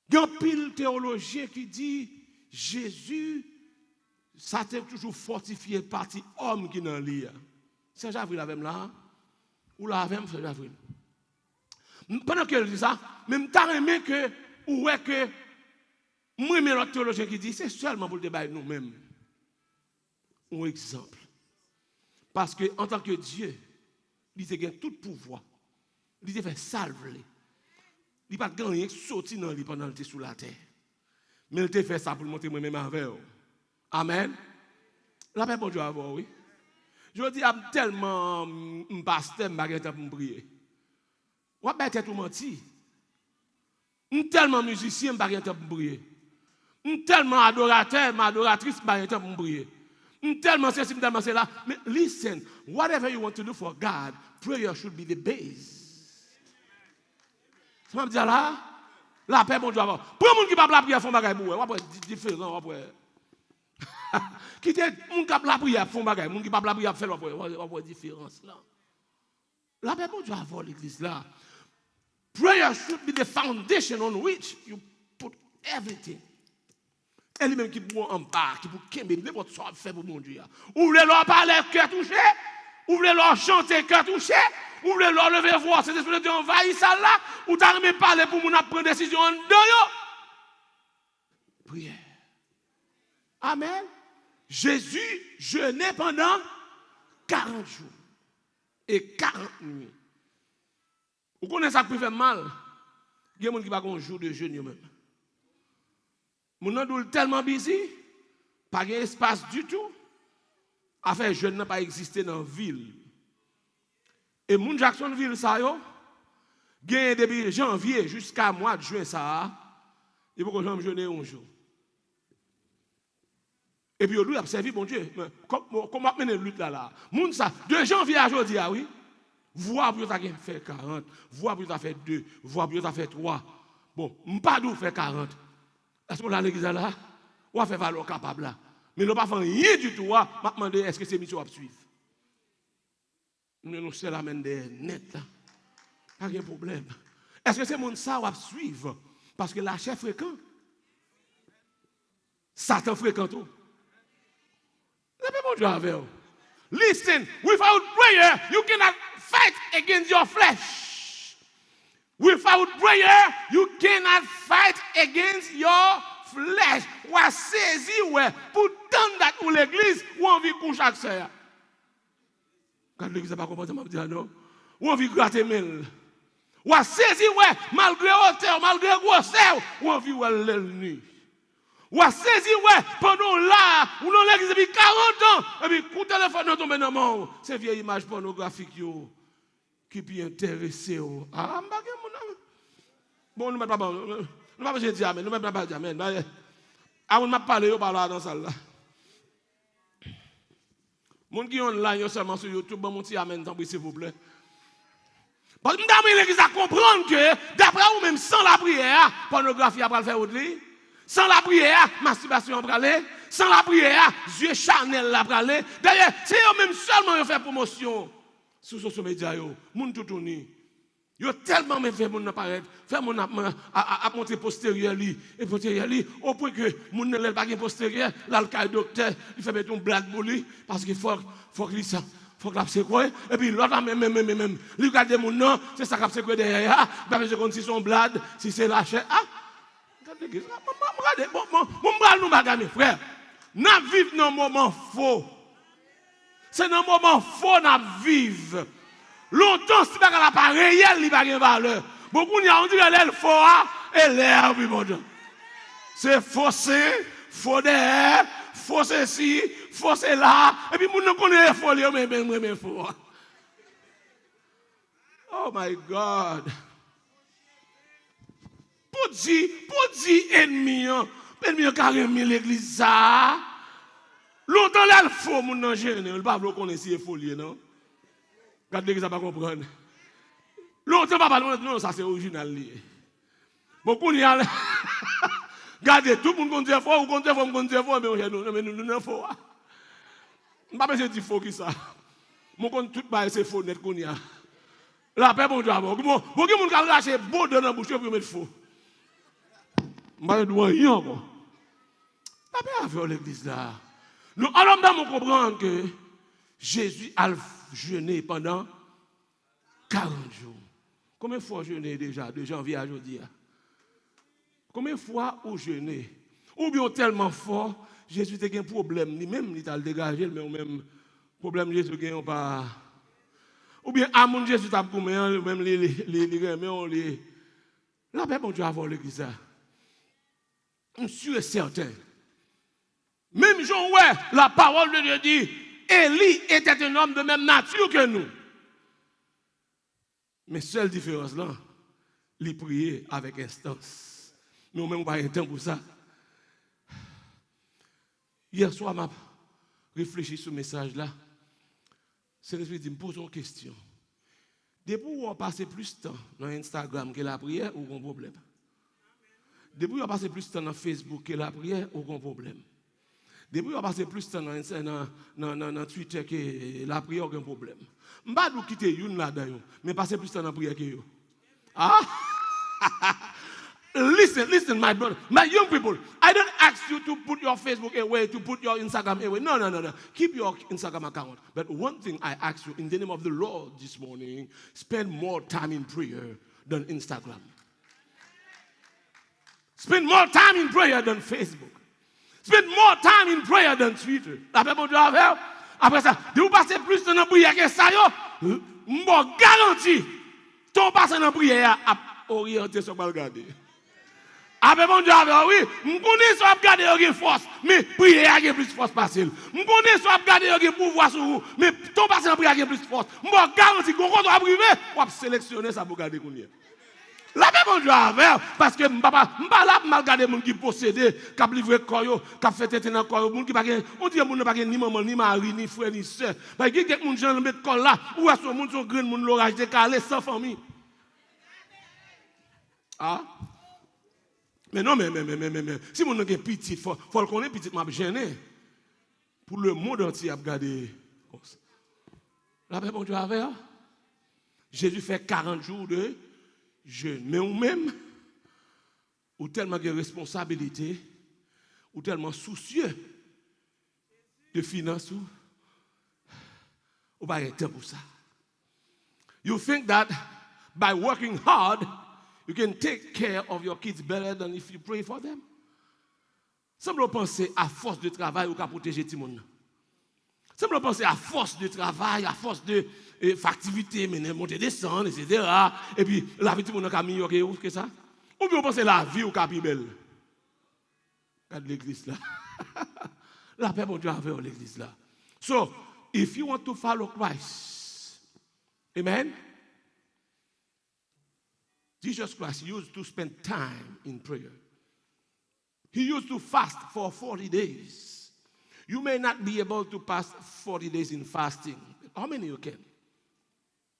Il y a un pile théologien qui dit Jésus, ça t'a toujours fortifié parti homme qui dans l'île. C'est Javril la même là. Ou la même, c'est Javril. Pendant qu'elle dit ça, même t'as aimé que, ou est que, moi, mais l'autre théologien qui dit, c'est seulement pour le débat nous-mêmes. Un exemple. Parce que, en tant que Dieu, il a gagné tout pouvoir. Il a fait salver. Il n'a pas gagné sorti dans lui pendant qu'il était sous la terre. Mais il a fait ça pour le montrer moi-même avec vous. Amen. La paix, bon Dieu, à vous, oui. Je dis, tellement, pasteur, je pour me prier. Ou bien tu tout menti. Tellement musicien, je ne peux pas prier. Tellement adorateur, ma adoratrice, je ne peux pas prier. Tellement c'est tellement c'est là. Mais listen, whatever you want to do for God, prayer should be the base. Ça me dit là, La paix, bon Dieu, avant. Pour les gens qui ne parlent pas la prière, font bagaille pour eux. On va différent, après. Qui te moun qui la prière font bagaille, moun qui pas la prière fait on voit différence là. La paix bon Dieu avant l'église là. Prayer should be the foundation on which you put everything. Et lui-même qui pour en bas, qui pour kembe n'importe quoi fait pour mon Dieu. Ouvrez leur parler cœur touché, ouvrez leur chanter cœur touché, ouvrez leur lever voix, c'est esprit de Dieu envahit ça là, ou t'as même parler pour mon prendre décision en dedans. Prière. Amen. Jésus jeûnait pendant 40 jours et 40 nuits. Vous connaissez ça qui fait mal? Il y a des gens qui n'ont pas un jour de jeûne même. Mon nom est tellement busy, pas d'espace du tout. À faire jeûne n'a pas existé dans la ville. Et mon Jacksonville, ça y est, depuis janvier jusqu'à mois de juin, ça, il faut que j'en jeûne un jour. Et puis, lui a servi, bon Dieu, comment mener la lutte là? Moun ça, de janvier à aujourd'hui, oui. Voir pour tu fait 40, voir pour tu fait 2, voir pour tu fait 3. Bon, pas d'où faire 40. Est-ce qu'on a l'église là? On va faire valeur capable là. Mais nous ne pas faire rien du tout. Je demande est-ce que c'est mission à suivre? Nous sommes la main net là. Pas de problème. Est-ce que c'est mon ça à suivre? Parce que la chef fréquente. Satan fréquente. Listen, without prayer, you cannot fight against your flesh. Without prayer, you cannot fight against your flesh. Ou a saisi, ouais, pour tant que l'église, ou on vit coucher avec ça. Quand l'église n'a pas compris, je vais non. Ou on vit gratter mille. Ou a saisi, ouais, malgré hauteur, malgré grosseur, ou on vit l'elle nuit. Ou a saisi, ouais, pendant là, ou non l'église depuis 40 ans, et puis, coup de téléphone nous tombe dans le monde. C'est vieille image pornographique, qui peut intéresser. Ah, mon ami. Bon, nous ne pouvons pas dire amen, nous ne pouvons pas dire amen. Ah, on m'a parlé, par là, dans la salle là. Les gens qui sont online, seulement sur YouTube, bon, petit amen, s'il vous plaît. Parce que nous l'église à comprendre que, d'après vous-même, sans la prière, pornographie après le faire au-delà. Sans la prière, masturbation va aller. Sans la prière, yeux charnel la aller. D'ailleurs, c'est eux-mêmes seulement qui font promotion sur les social médias. Moun tout tourné. Yo tellement me fait mon apparaître, fait mon à monter postérieur li et postérieur li au point que moun ne l'a pas postérieur, là le docteur, il fait mettre un blague pour lui parce qu'il faut qu'il ça. Faut que la secouer et puis l'autre même lui regarder mon nom, c'est ça qu'a secoué derrière. Pas besoin si son blade, si c'est la chair. Ah regardez, mon bras nous bagarre, mes frères. Nous vivons dans un moment faux. C'est dans un moment faux nous vivons. Longtemps, si bagarre n'a pas réel, il n'a pas de valeur. Beaucoup on dit l'aile faux et l'air, oui, mon Dieu. C'est faussé, faux derrière, faux ceci, faux là. Et puis, nous connaissons faux, mais faux. Oh my God. Pour dire ennemi carrément l'église ça. Longtemps là il faut mon nan gêner, il pas vouloir connaître si folie non. Garde l'église pas comprendre. Longtemps pas non ça c'est original lié. Beaucoup y a Regardez tout le monde compte dire faux ou compte dire faux mais nous non faux. On pas besoin de dire faux qui ça. Mon compte tout bail c'est faux net qu'on y a. La paix bon Dieu avant. Bon qui monde qui lâcher beau dans la bouche pour mettre faux. Je ne dois rien encore. La paix avec l'église là. Nous allons comprendre que Jésus a jeûné pendant 40 jours. Combien de fois jeûné déjà de janvier à aujourd'hui? Combien de fois vous jeûné? Ou bien tellement fort, Jésus a un problème, lui-même il a dégagé, mais même problème Jésus n'a pas. Ou bien à mon Jésus a combien, même les. La paix bon Dieu avant l'église là. Je suis certain. Même Jean, ouais, la parole de Dieu dit, Élie était un homme de même nature que nous. Mais seule différence là, il priait avec instance. Nous même pas un temps pour ça. Hier soir, je réfléchi sur ce message là. C'est l'esprit qui me pose une question. Depuis où on passe plus de temps dans Instagram que la prière ou un problème? Depuis, on passe plus de temps dans Facebook que la prière, aucun problème. Depuis, on passe plus de temps dans Twitter que la prière, aucun problème. Je ne vais pas quitter une là-dedans, mais passer plus de temps dans la prière que vous. Ah? Listen, my brother, my young people. I don't ask you to put your Facebook away, to put your Instagram away. No. Keep your Instagram account. But one thing I ask you, in the name of the Lord this morning, spend more time in prayer than Instagram. Spend more time in prayer than Facebook. Spend more time in prayer than Twitter. Après, bon Dieu, après ça, de vous passer plus de temps dans la prière que ça, je garantis, ton passé dans la prière à orienter sur le regarder. Après, bon Dieu, oui, je connais soit regarder une force, mais prière a plus force facile. Je connais soit regarder un pouvoir sur vous, mais ton passé dans la prière a plus force. Je garantis qu'on va priver, on va sélectionner ça pour garder qu'on y est. La paix, bon Dieu, parce que je ne suis pas là pour regarder les gens qui possédent, qui ont livré le corps, qui ont fait tête dans le corps, on dit que les gens n'ont pas ni maman, ni mari, ni frère, ni soeur. Parce que les gens qui ont mis le corps là, ou est-ce que les gens sont grands, les gens l'orage décalé, sans famille. Ah? Mais non, mais, si mon est petit, il faut le connaître, petit, m'a gêné. Pour le monde entier, à regarder. La paix, bon Dieu, Jésus fait 40 jours de jeûne. Mais ou même, ou tellement de responsabilité, ou tellement soucieux de finances, ou pas de temps pour ça. You think that by working hard, you can take care of your kids better than if you pray for them? Semble penser à force de travail ou qu'à protéger tout le monde. Semble penser à force de travail, à force de activité, monter, descendre, etc. Et puis la vie tout le monde a mieux que ça. Ou bien on pense la vie ou qu'à plus belle. Regarde l'église là. La paix, bon Dieu, avec l'église là. So, if you want to follow Christ, amen? Jesus Christ used to spend time in prayer. He used to fast for 40 days. You may not be able to pass 40 days in fasting. How many you can?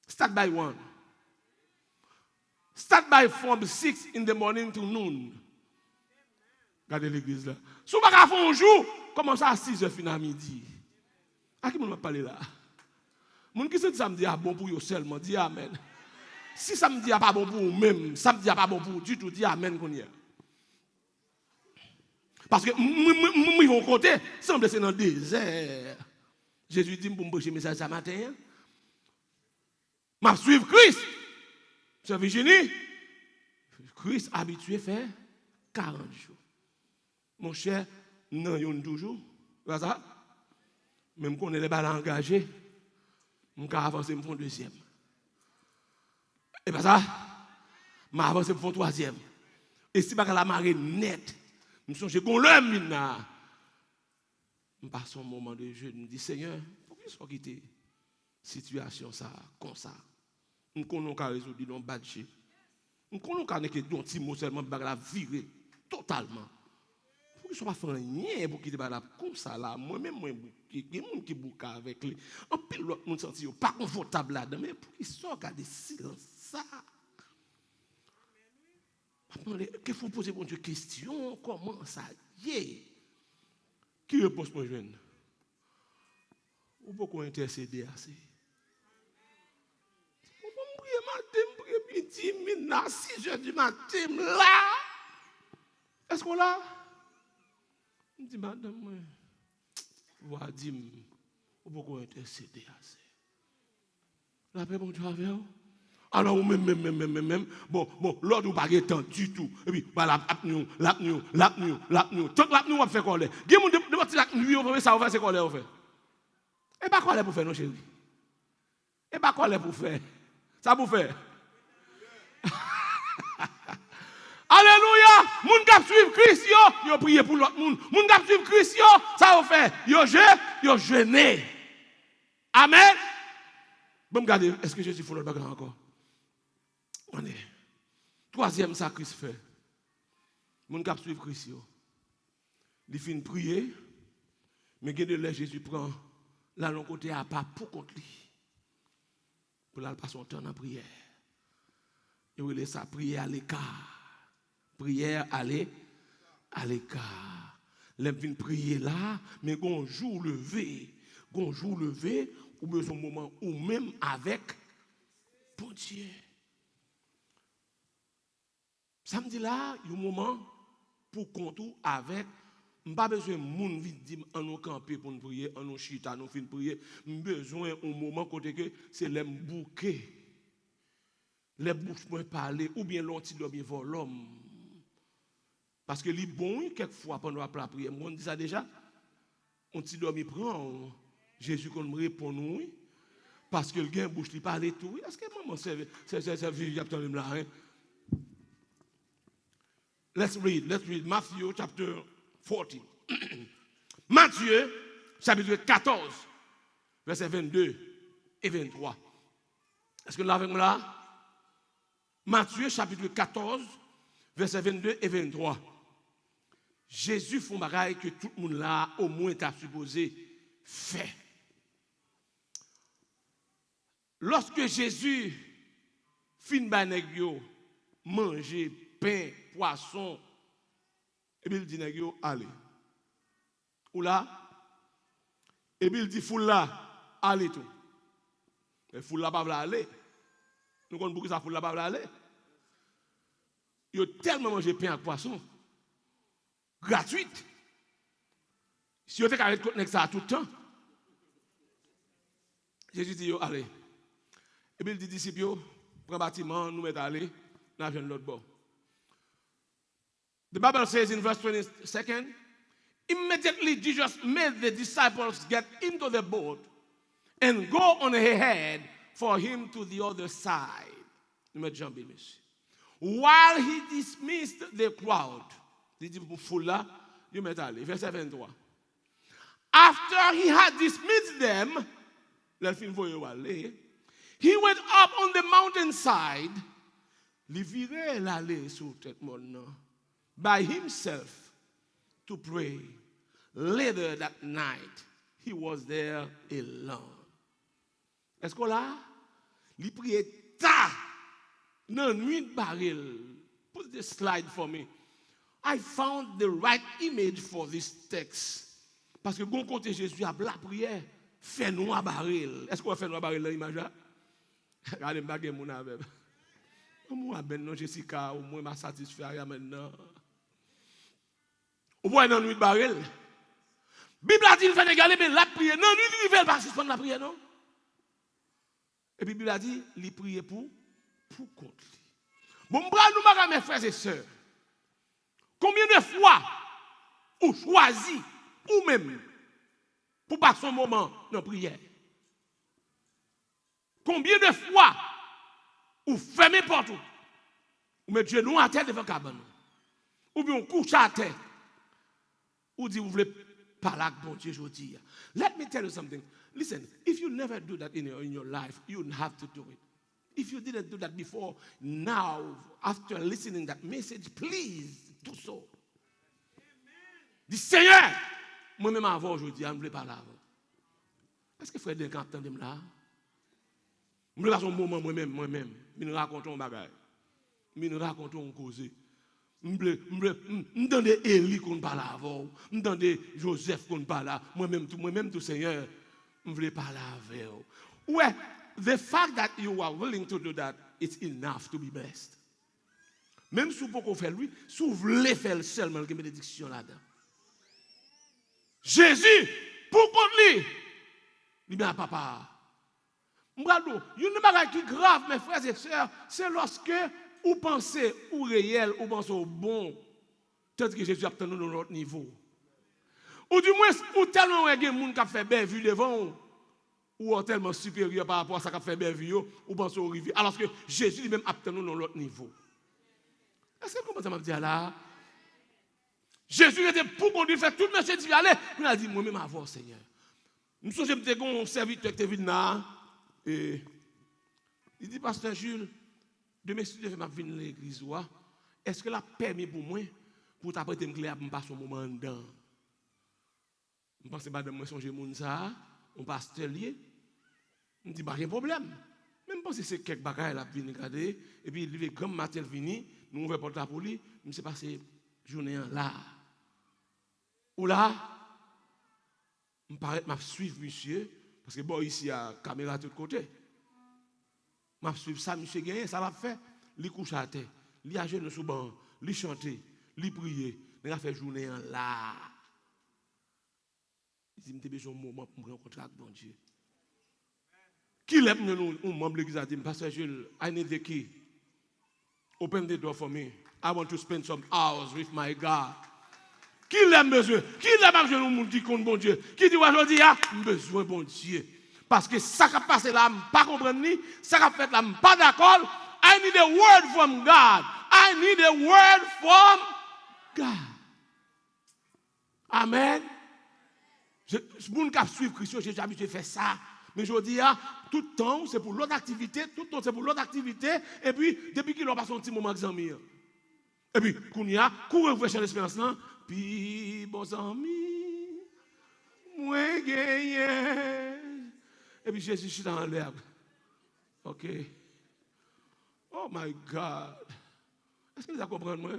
Start by 1. Start by from 6 in the morning to noon. Regardez l'église là. Si vous ne pouvez pas faire un jour, commencez à 6 heures fin à midi. À qui vous parlez là? Les gens qui se disent samedi ah bon pour eux seulement, dis amen. Si samedi n'est pas bon pour vous-même, samedi n'est pas bon pour vous du tout, dis amen qu'on y est. Parce que moi, ils vont côté, semble c'est dans le désert. Jésus dit pour me prêcher message ce matin. Je suivre Christ. C'est Virginie. Christ habitué faire 40 jours. Mon cher, non, il y a toujours. C'est ça? Même quand on est les balles engagés, je vais avancer pour un deuxième. Et pas ça, je vais avancer pour un troisième. Et si je la marée nette, je me songe qu'on l'aime maintenant. Je passe un moment de jeu, je me dis, Seigneur, pourquoi il faut quitter situation ça, comme ça? Je connais qu'à résoudre dans le badge. Je connais qu'à nekè don petit mot seulement pour la virer totalement. Pourquoi je ne fais pas rien pour quitter la comme ça là? Moi-même, il y a des gens qui bouquent avec lui. En pile, l'autre monde senti pas confortable là-dedans. Mais pour qu'ils soient gardés silence ça? Qu'il faut poser bon Dieu question, comment ça y est? Qui repose pour jeune? Ou pourquoi intercéder assez? Je prier matin, 6 heures du matin, là. Est-ce qu'on l'a? Je dis, madame, vous dire, ou pourquoi intercéder assez? La paix, bon Dieu, avec vous. Alors, même, bon, l'autre ou pas de temps du tout. Et puis, l'apnou. Tant que l'apnou, on va faire quoi? Il y a des gens qui l'apnou, ça va faire quoi? Et pas quoi pour faire, non, chérie? Et pas quoi pour faire? Ça pour faire? Alléluia! Moun k'ap suivre Christ yo prier pour l'autre moun. Moun k'ap suivre Christ ça va faire. Yo jeûner. Amen. Bon, regardez, est-ce que Jésus fait l'autre bagarre encore? On est. Troisième ça Christ fait. Moun k'ap suivre Christ yo. Il fin prier, mais que de là Jésus prend là l'autre côté à pas pour contre lui. Pour là passer son temps en prière. Et il laisse sa prière à l'écart. prière aller à l'écart. Les vient prier là, mais gon jour levé, ou besoin moment ou même avec bon Dieu. Samedi là, il y a un moment pour contour avec pas besoin de moun vite dire en nous camper pour nous prier, en nous chita, nous fin prier, besoin un moment côté que c'est les bouquets. Les bouches pour parler ou bien l'on ti dormi voir l'homme. Parce que les bon quelquefois pendant la prière, on dit ça déjà. On ti dormi prend Jésus qu'on répond nous parce que le gain bouche li parler tout. Est-ce que maman c'est vieux j'attends là hein? Let's read Matthew chapter 40. Matthieu chapitre 14 versets 22 et 23. Est-ce que là avec moi là? Matthieu chapitre 14 versets 22 et 23. Jésus fait un bagage que tout le monde là au moins t'a supposé faire. Lorsque Jésus fin ba nèg yo manger pain, poisson, et puis il dit nèg yo allez. Ou là et puis il dit foule là allez tout. Mais foule là pas vla aller. Nous connaissons beaucoup ça foule là pas vla aller. Yo tellement manger pain et poisson gratuite. Si vous êtes avec ça tout le temps, Jésus dit, allez. Et puis il dit, disciples, prends bâtiment, nous mettons aller, nous allons l'autre bord. The Bible says in verse 22, immediately Jesus made the disciples get into the boat and go on ahead for him to the other side. Nous mettons jambes, monsieur. While he dismissed the crowd, verset 23. After he had dismissed them, he went up on the mountainside by himself to pray. Later that night, he was there alone. Est-ce que là, il priait tard dans nuit de baril. Put this slide for me. I found the right image for this text. Parce que bon côté Jésus a la prière, fait-nous à baril. Est-ce qu'on fait nous à baril dans l'image là? Regardez, je ne sais pas. Moi, ben Jessica, au moins, m'a satisfait maintenant. Au moins, dans la nuit de baril. Bible a dit, il fait égaler, mais la prière, non, lui, il ne veut pas suspendre la prière, non? Et puis, Bible a dit, il prie pour contre. Bon, nous, mes frères et sœurs. Combien de fois ou choisi ou même pour passer un moment dans la prière? Combien de fois ou fermez porte ou mettez genoux à terre devant cabane ou bien on couche à terre ou dit vous voulez parler avec bon Dieu aujourd'hui. Let me tell you something. Listen, if you never do that in your life, you have to do it. If you didn't do that before, now, after listening that message, please do so. Dis Seigneur, moi-même avant aujourd'hui, je ne voulais pas là. Est-ce que frère Duncan attendez là? Je voulais passer un moment moi-même. Je nous racontons un bagage. Je nous racontons un cause. Je donne Élie qu'on parle avant. Je donne Joseph qu'on parle. Moi-même tout Seigneur, je ne voulais pas là avec. Ouais. The fact that you are willing to do that, it's enough to be blessed. Même si vous pouvez faire lui, si vous voulez faire seulement une bénédiction là-dedans. Jésus, pour contre lui, il dit à papa. M'brado, il y a une chose qui est grave, mes frères et sœurs, c'est lorsque vous pensez au réel, vous pensez au bon, tandis que Jésus a obtenu dans notre niveau. Ou du moins, ou tellement il y a des gens qui ont fait belle vue devant ou tellement supérieur par rapport à ça qu'a fait Berville, ou pense au rivière, alors que Jésus lui-même a obtenu dans l'autre niveau. Est-ce que comment ça m'a dit là? Jésus était pour qu'on lui fasse tout le monsieur dit aller, il a dit moi-même avant Seigneur. Nous sommes j'étais un serviteur qui était venu là et il dit pasteur Jules, demain si je vais venir à l'église est-ce que la permis pour moi pour t'apprêter me clair pour me passer un moment dedans. Je pense pas de moi songer moun ça, on pasteur lié. Je dis, pas de problème. Même si c'est quelques bagages là, vini regarder, et puis le grand matin vini, nous ouvrons porte pour lui, je suis passé journée là. Ou là, je paraît m'a suivre monsieur parce que bon ici a caméra de tous côtés. M'a suivre ça monsieur gagné, ça va faire, li couche à terre, li a genoux sous banc, li chanter, li prier, il a fait journée là. Il me besoin un moment pour me rencontrer avec bon Dieu. Qui l'aime nous, un membre de l'église a dit, Pasteur Jules, I need the key. Open the door for me. I want to spend some hours with my God. Qui l'aime besoin? Qui l'aime avec nous qui compte bon Dieu? Qui dit aujourd'hui, ah, besoin bon Dieu. Parce que ça qui a passé là, je ne pas comprendre ni, ça qui a fait là, je ne pas d'accord. I need a word from God. I need a word from God. Amen. Je ne suivre Christ, j'ai jamais fait ça. Mais je dis, tout le temps, c'est pour l'autre activité, tout le temps, c'est pour l'autre activité. Et puis, depuis qu'il a passé un petit moment avec amis. Et puis, quand il y a, courir vers l'espérance, puis, bon amis, moi, gagné. Et puis, Jésus, je suis dans l'herbe. OK. Oh my God. Est-ce que vous comprenez, moi?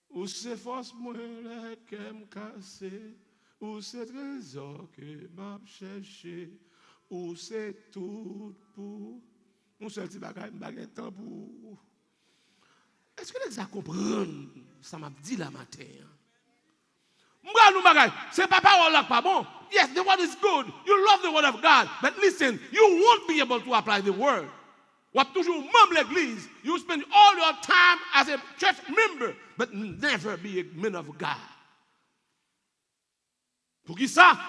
Ou c'est force, moi, là, qui me cassé. Ou c'est trésor que m'a cherché, ou c'est tout pour. Mon seul petit bagage, un temps pour. Est-ce que les gens comprennent ça m'a dit la matin? Moi, nous bagage, c'est pas parole là pas bon. Yes, the word is good. You love the word of God, but listen, you won't be able to apply the word. Ou toujours membre l'église, you spend all your time as a church member, but never be a man of God. Pour qui ça?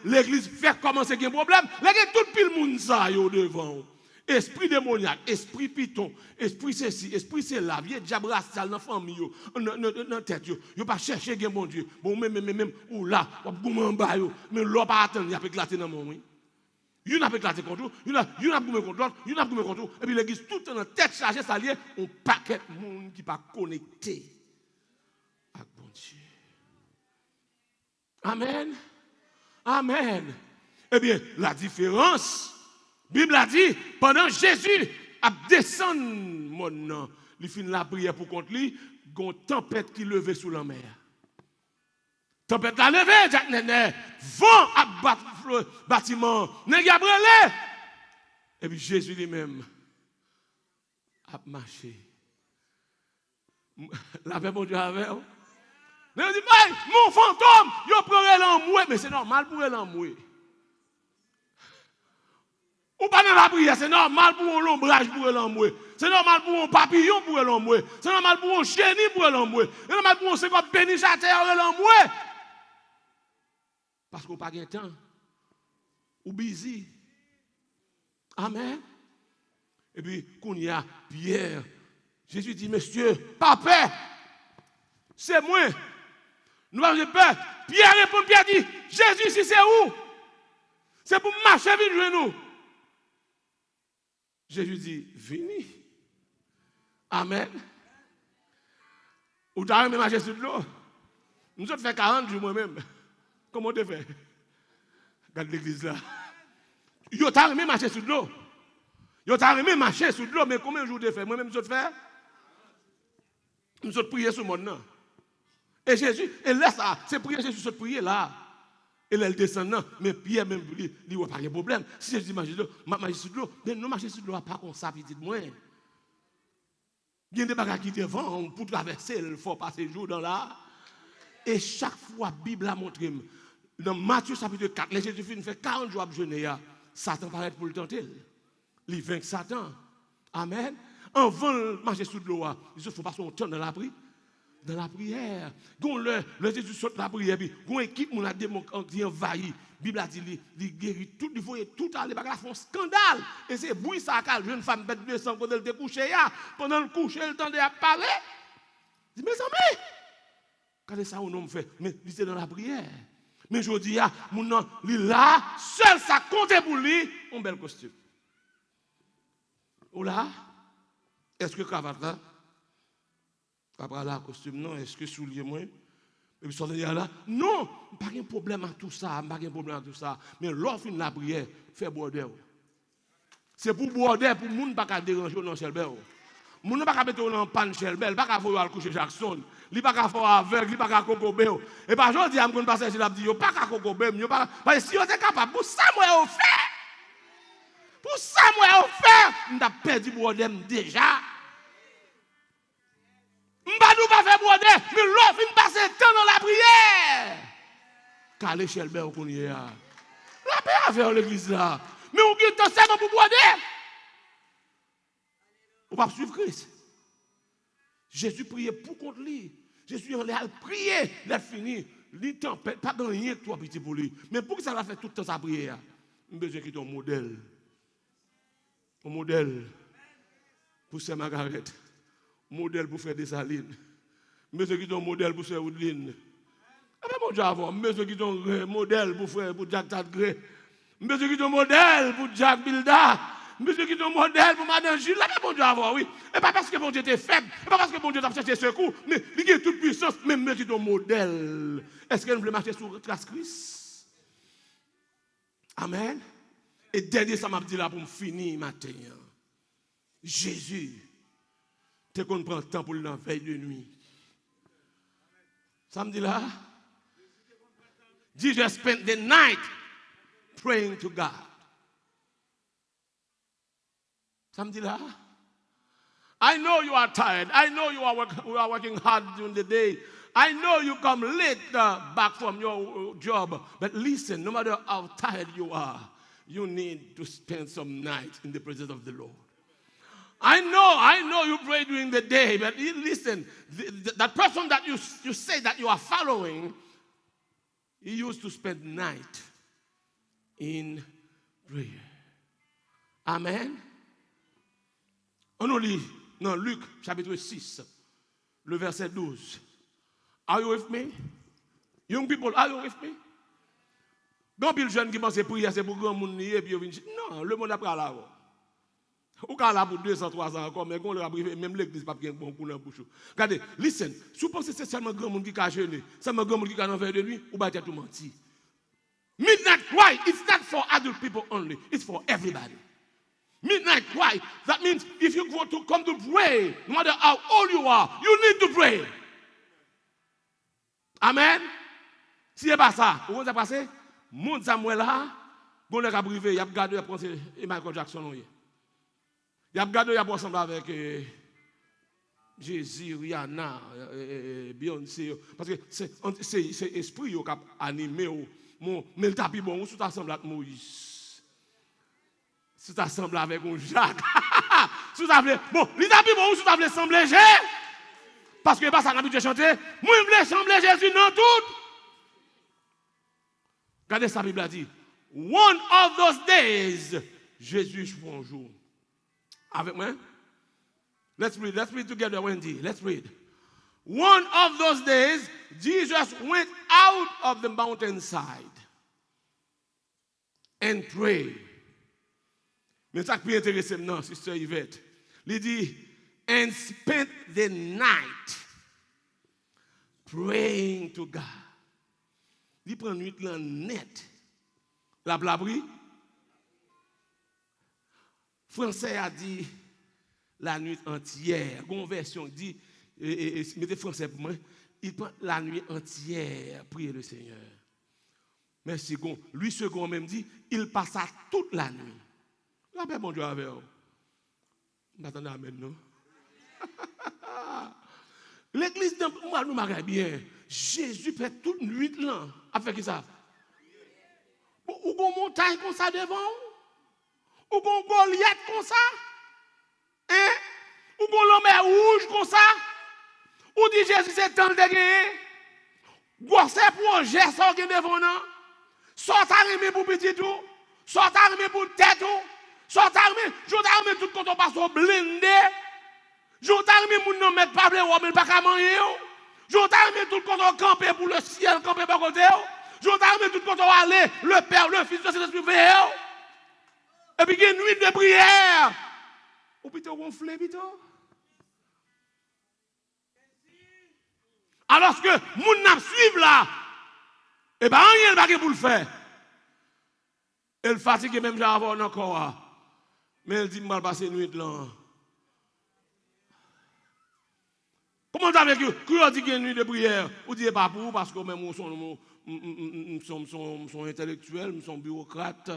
L'église fait commencer un problème. L'église tout pile monde ça yo devant. Esprit démoniaque, esprit python, esprit ceci, esprit cela, vieux diable racial dans famille yo, dans tête yo. Yo pas chercher gen bon Dieu. Bon même ou là, ou goumé en bas yo, mais l'on pas attendre, il a éclater dans mon oui. You n'a pas éclaté contre, you n'a goumé contre l'autre, you n'a goumé contre. Et puis l'église tout dans tête chargée ça lié, on paquet monde qui pas connecté avec bon Dieu. Amen. Amen. Eh bien, la différence, la Bible a dit, pendant Jésus a descendu mon nom, il finit la prière pour contre lui, il y a une tempête qui levait sous la mer. Tempête a levé, Jack Néné, vent a battu le bâtiment, nèg a brûlé. Et puis Jésus lui-même a marché. La paix, mon Dieu, avec vous. Mais on dit, mon fantôme, il prend l'emmoué. Mais c'est normal pour l'emmoué. Ou pas dans la prière, c'est normal pour l'ombrage pour l'emmoué. C'est normal pour un papillon pour l'emmoué. C'est normal pour un chenille pour l'emmoué. C'est normal pour un second péniche à terre pour l'emmoué. Parce qu'on n'a pas de temps. Ou busy. Amen. Et puis, quand il y a Pierre, Jésus dit, monsieur, pas peur. C'est moi. Nous avons peur. Pierre répond, Pierre dit, Jésus, si c'est où? C'est pour marcher vite jouer nous. Jésus dit, venez. Amen. Ou t'as même marché sur l'eau? Nous autres fait 40 jours moi-même. Comment tu fais? Regarde l'église là. Yo t'as même marché sur l'eau. Yo t'as même marché sur l'eau, mais combien de jours tu fais? Moi-même, nous autres fait? Nous autres prier sur mon nom. Et Jésus, et là, ça, c'est prier Jésus, se prier là. Et là, il descend là. Mais Pierre, même, il n'y a pas de problème. Si Jésus dit, marcher sur l'eau, mais non, marcher sur l'eau, pas comme ça, petit moins. Il y a des bagages qui devant, pour traverser, il faut passer jour dans là. Et chaque fois, la Bible a montré, dans Matthieu chapitre 4, Jésus fait 40 jours à jeûner, Satan paraît pour le tenter. Il vainc Satan. Amen. Avant de marcher sur l'eau, il faut passer son temps dans la prière. Dans la prière. Quand le Jésus saute la prière, puis quand l'équipe qui envahit, la Bible a dit, il guérit tout, il faut tout aller, il font scandale. Et c'est bruit ça, car une jeune femme bête de sang, quand elle était couchée, pendant le coucher, elle tendait à parler. Il dit, mes amis, regardez ça, on me fait, mais il était dans la prière. Mais je dis, mon nom, il est là, seul ça compte pour lui, un bel costume. Ou là, est-ce que cravate là? Après là, costume, non, est-ce que soulier moi? Et puis sortir là, non, pas de problème à tout ça, pas de problème à tout ça. Mais l'offre de la prière, fait border. C'est pour border, pour le monde pas déranger dans le Moun ne pas ka mettre en panne Shelbel, pas ka faut al coucher Jackson. Li pas ka faut aveugle, li pas ka kokobé. Et pas jodi am kon passer la dit yo pas ka kokobé, yo pas parce que si yo était capable pour ça moi au fait. Pour ça moi au fait, m'ta perdu brodem déjà. M'pa nous pas faire brodem, mais l'offre fin passer temps dans la prière. Calé Shelbel qu'on y a. La paix à faire l'église là. Mais on dit temps ça pour brodem. On va suivre Christ. Jésus priait pour contre lui. Jésus en a prié, il a fini. Il tempête, pas de rien que toi petit pour lui. Mais pour que ça l'a fait tout le temps sa prière, il a besoin qu'il ait un modèle. Un modèle pour Sœur Margaret. Un modèle pour Frère Dessalines. Il a besoin qu'il ait un modèle pour Sœur Woodline. Ah ben mon Dieu avant, il a besoin qu'il ait un modèle pour Frère pour Jack Tadgré. Il a besoin qu'il ait un modèle pour Jack Bilda. Monsieur qui est un modèle pour Madame Gilles, là, bon Dieu avoir, oui. Et pas parce que bon Dieu était faible, et pas parce que bon Dieu t'a cherché secours, mais il a toute puissance, même monsieur qui est un modèle. Est-ce qu'elle veut marcher sur trace Christ? Amen. Et dernier, ça m'a dit là pour me finir matin. Jésus, tu qu'on prend le temps pour la veille de nuit. Ça me dit là, Jesus spent the night praying to God. Samedi là. I know you are tired. I know you are working hard during the day. I know you come late back from your job. But listen, no matter how tired you are, you need to spend some night in the presence of the Lord. I know you pray during the day, but listen, that person that you say that you are following, he used to spend night in prayer. Amen. On nous lit dans Luc chapitre 6, le verset 12. Are you with me? Young people, are you with me? Quand les jeunes qui pensent prier, c'est pour grand monde et puis non, le monde après là. Ou quand là pour 200, 300 encore, mais quand on leur a privé, même l'église pas bien bon pour la bouche. Regardez, listen, si vous pensez que c'est seulement grand monde qui a jeûné, seulement grand monde qui a envers de lui, ou bien tout menti. Midnight cry, it's not for adult people only, it's for everybody. Midnight cry, that means if you want to come to pray, no matter how old you are, you need to pray. Amen. Si c'est pas ça, vous avez passé, mon Samuel là, bon le cap privé, il a regardé, il a pensé Michael Jackson. Il a regardé, il a ensemble avec Jésus, Rihanna, Beyoncé, parce que c'est esprit qui a animé, mais le tapis bon, sous assemble avec Moïse. Si tu assembles avec un Jacques, si tu as bon, les tapis bon, si tu as assemblé Jésus, parce que pas ça n'a pas chanté, moi je voulais assembler Jésus dans tout. Regardez sa Bible a dit, one of those days, Jésus choisit un jour. Avec moi? Let's read together, Wendy. Let's read. One of those days, Jesus went out of the mountainside and prayed. Mais ça qui est intéressant, non, Sister Yvette. Il dit, and spent the night praying to God. Il prend une nuit là net. La blabri. Français a dit la nuit entière. Une version dit, mettez français pour moi, il prend la nuit entière, prier le Seigneur. Mais second, lui second même dit, il passa toute la nuit. La paix, mon Dieu, avec vous. M'attendez à maintenant. L'église, moi, nous m'arrête bien. Jésus fait toute nuit là. Avec qui ça? Ou qu'on montagne comme ça devant? Ou qu'on Goliath comme ça? Hein? Ou qu'on l'homme rouge comme ça? Ou dit Jésus c'est temps de gagner? Gosse projet ça qui devant nous. Sort armé pour petit tout. Sort armé pour tête tout. Sort armé, j'ont armé tout quand on passe au blindé. J'ont armé mon nom mettre pas blé ou mais pas manger. J'ont armé tout quand on camper pour le ciel, camper par côté. J'ont armé tout quand on aller, le Père, le Fils, le Saint-Esprit veille. Et puis il y a une nuit de prière. Ou plutôt gonflé plutôt. Alors que moun n'a suivre là, et ben rien pas pour le faire. Elle fatigue même avant encore. Mais elle dit mal passer nuit là. Comment ça veut dire que dit qu'il y a une nuit de prière? Vous dites pas pour parce que même nous sommes intellectuels, nous sommes bureaucrates.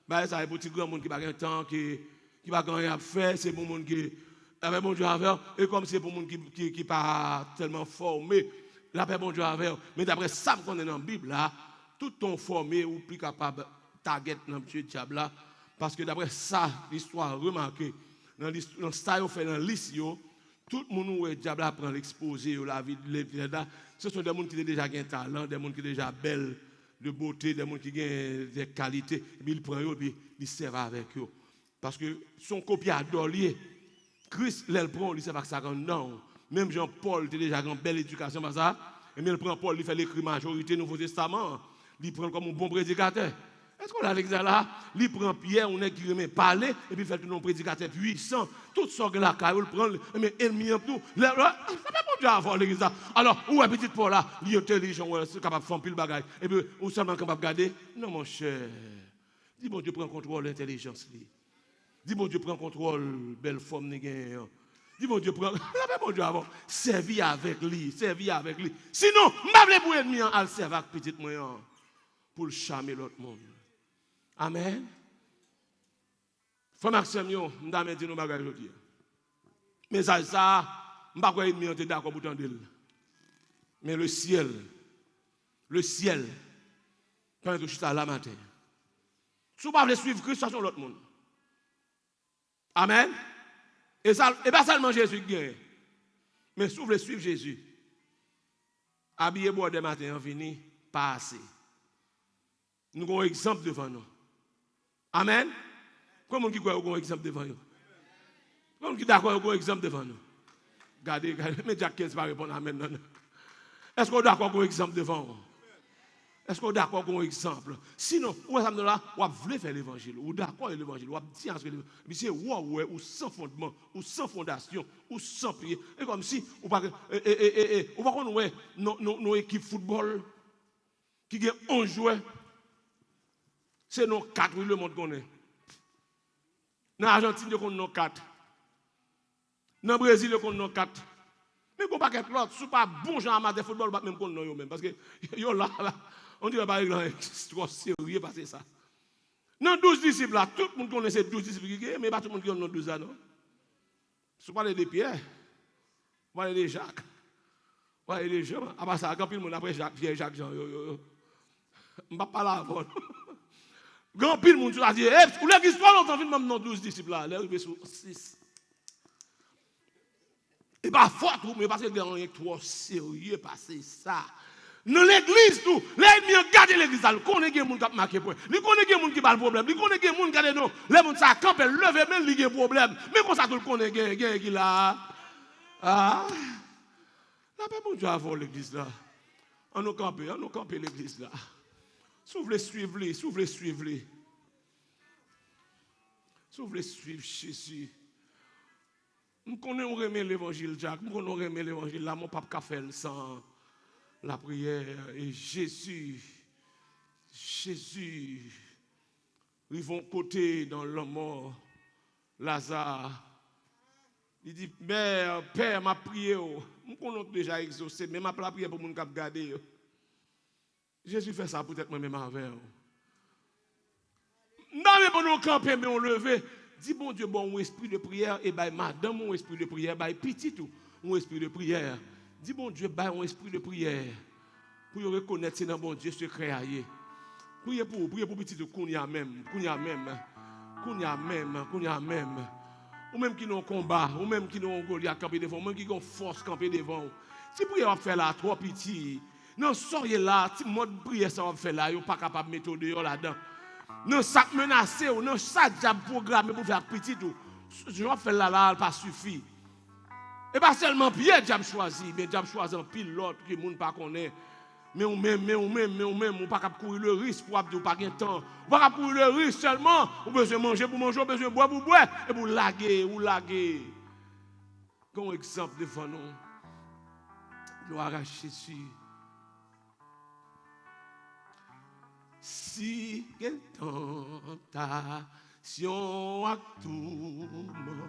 Ben, ça est pour petit grand monde qui n'a pas de temps, qui n'a rien à faire, c'est pour monde qui avec bon Dieu à faire. Et comme c'est pour monde qui n'est pas tellement formé, la paix bon Dieu à faire. Mais d'après ça qu'on est dans la Bible là, tout ton formé ou plus capable target dans le diable là, parce que d'après ça, l'histoire remarquée, dans le style fait dans l'issue, tout le monde où le diable prend l'exposé, la vie de l'éternel, ce sont des gens qui ont déjà un talent, des gens qui sont déjà belles, de beauté, des gens qui ont des qualités, et puis ils prennent et puis ils servent avec eux. Parce que son copiador lié, Christ, il prend, il sert avec ça non. Même Jean-Paul, il a déjà une belle éducation par ça, et bien il prend Paul, il fait l'écrit majorité du Nouveau Testament, il prend comme un bon prédicateur. Est-ce qu'on a l'exemple là? Il prend Pierre, on est qui remet parler, et puis il fait tout un prédicateur puissant. Tout ça que la caille, il prend, mais ennemi en tout. Ça fait bon Dieu avoir l'église là. Alors, où est petit Paul là? Il est intelligent, c'est capable de faire pile bagaille. Et puis, ou seulement capable de garder? Non, mon cher. Dis bon Dieu, prend contrôle de l'intelligence. Dis bon Dieu, prend contrôle belle forme. Dis bon Dieu, prend. Ça fait bon Dieu avant. Servis avec lui, servis avec lui. Sinon, je ne vais pas ennemi à le servir avec petit moyen pour le charmer l'autre monde. Amen. Frère Maxime, je vais dire nos bagages aujourd'hui. Mais ça, je ne vais pas être d'accord pour t'entendre. Mais le ciel, quand tu es là matin, si vous ne voulez suivre Christ, ça c'est l'autre monde. Amen. Et pas seulement Jésus qui gagne. Mais si vous voulez suivre Jésus, habillez-vous demain matin, venez, pas assez. Nous avons un exemple devant nous. Amen. Comment qui croit qu'on a un exemple devant nous? Comment qui d'accord qu'on a un exemple devant nous? Regardez, mais Jacques 15 va répondre amen. Non. Est-ce qu'on est d'accord qu'on a un exemple devant nous? Est-ce qu'on est d'accord qu'on a un exemple? Sinon, où est-ce que là, on veut faire l'évangile, ou d'accord avec l'évangile, on dire que l'évangile, mais c'est ou sans fondement, ou sans fondation, ou sans prière. Et comme si, on va qu'on nos équipes football qui ont 11 joueurs, c'est nos 4, oui, le monde qu'on est. Dans l'Argentine, on a 4. Dans le Brésil, on a 4. Mais on ne peut pas être l'autre. Si pas bon genre amateur de football, même qu'on a même. Parce que là, on dirait pas que trop sérieux passer ça. Dans 12 disciples, là, tout le monde connaît ces 12 disciples, mais pas tout le monde qui a 12 ans. Si vous parlez de Pierre, vous parlez de Jacques, vous parlez de Jean. Après ça, quand le monde après Jacques, Pierre, Jacques, Jean, je ne vais pas parler avant. Grand pile monde a dit, ou l'église soit longtemps, même dans 12 disciples là, l'arrivée sur 6. Et pas fort tout, mais parce que dans un trop sérieux passer ça. Dans l'église tout, l'ennemi a gardé l'église là, il connaît des gens qui marqué point. Il connaît des gens qui pas le problème, il connaît des gens qui gardent non, les gens ça camper lever même il y a problème. Mais comme ça tout le connaît qui là. Ah. Là pas bon Dieu avoir l'église là. On nous camper l'église là. Si vous voulez suivre les, si vous voulez suivre les, si vous voulez suivre Jésus, nous connaissons l'évangile, Jacques, nous connaissons l'évangile, là, mon pape fait sans la prière. Et Jésus, ils vont côté dans le mort, Lazare. Il dit, Père, m'a prié, nous connaissons déjà exaucé, mais m'a pas prié pour mon cap garder. Jésus fait ça peut-être moi-même avec vous. Non, mais pour nous camper, mais on lever. Dis bon Dieu, bon, mon esprit de prière, et bien, madame, mon esprit de prière, ben, petit tout, mon esprit de prière. Dis bon Dieu, ben, mon esprit de prière. Pour reconnaître c'est dans bon Dieu secret. Priez pour petit tout, qu'on y a même. Ou même qui n'ont combat, ou même qui n'ont Goliath camper devant, ou même qui ont force camper devant. Si vous priez faire là, trop petit. Non, soyez là, si mode prière ça va faire là, vous pas capable de mettre dehors là-dedans. Non, ça menacé, non, ça déjà programmé pour faire petit tout. Je vais faire là, pas suffit. Et pas seulement Pierre, j'ai choisi, mais j'ai choisi un pilote que le monde pas connaît. Mais on même, pas capable courir le risque pour ne pas gagner temps. On pas courir le risque seulement, on besoin manger pour manger, on besoin boire pour boire, et pour laguer. Comme exemple devant nous, gloire à Jésus. Si quelle tentation à tout moment,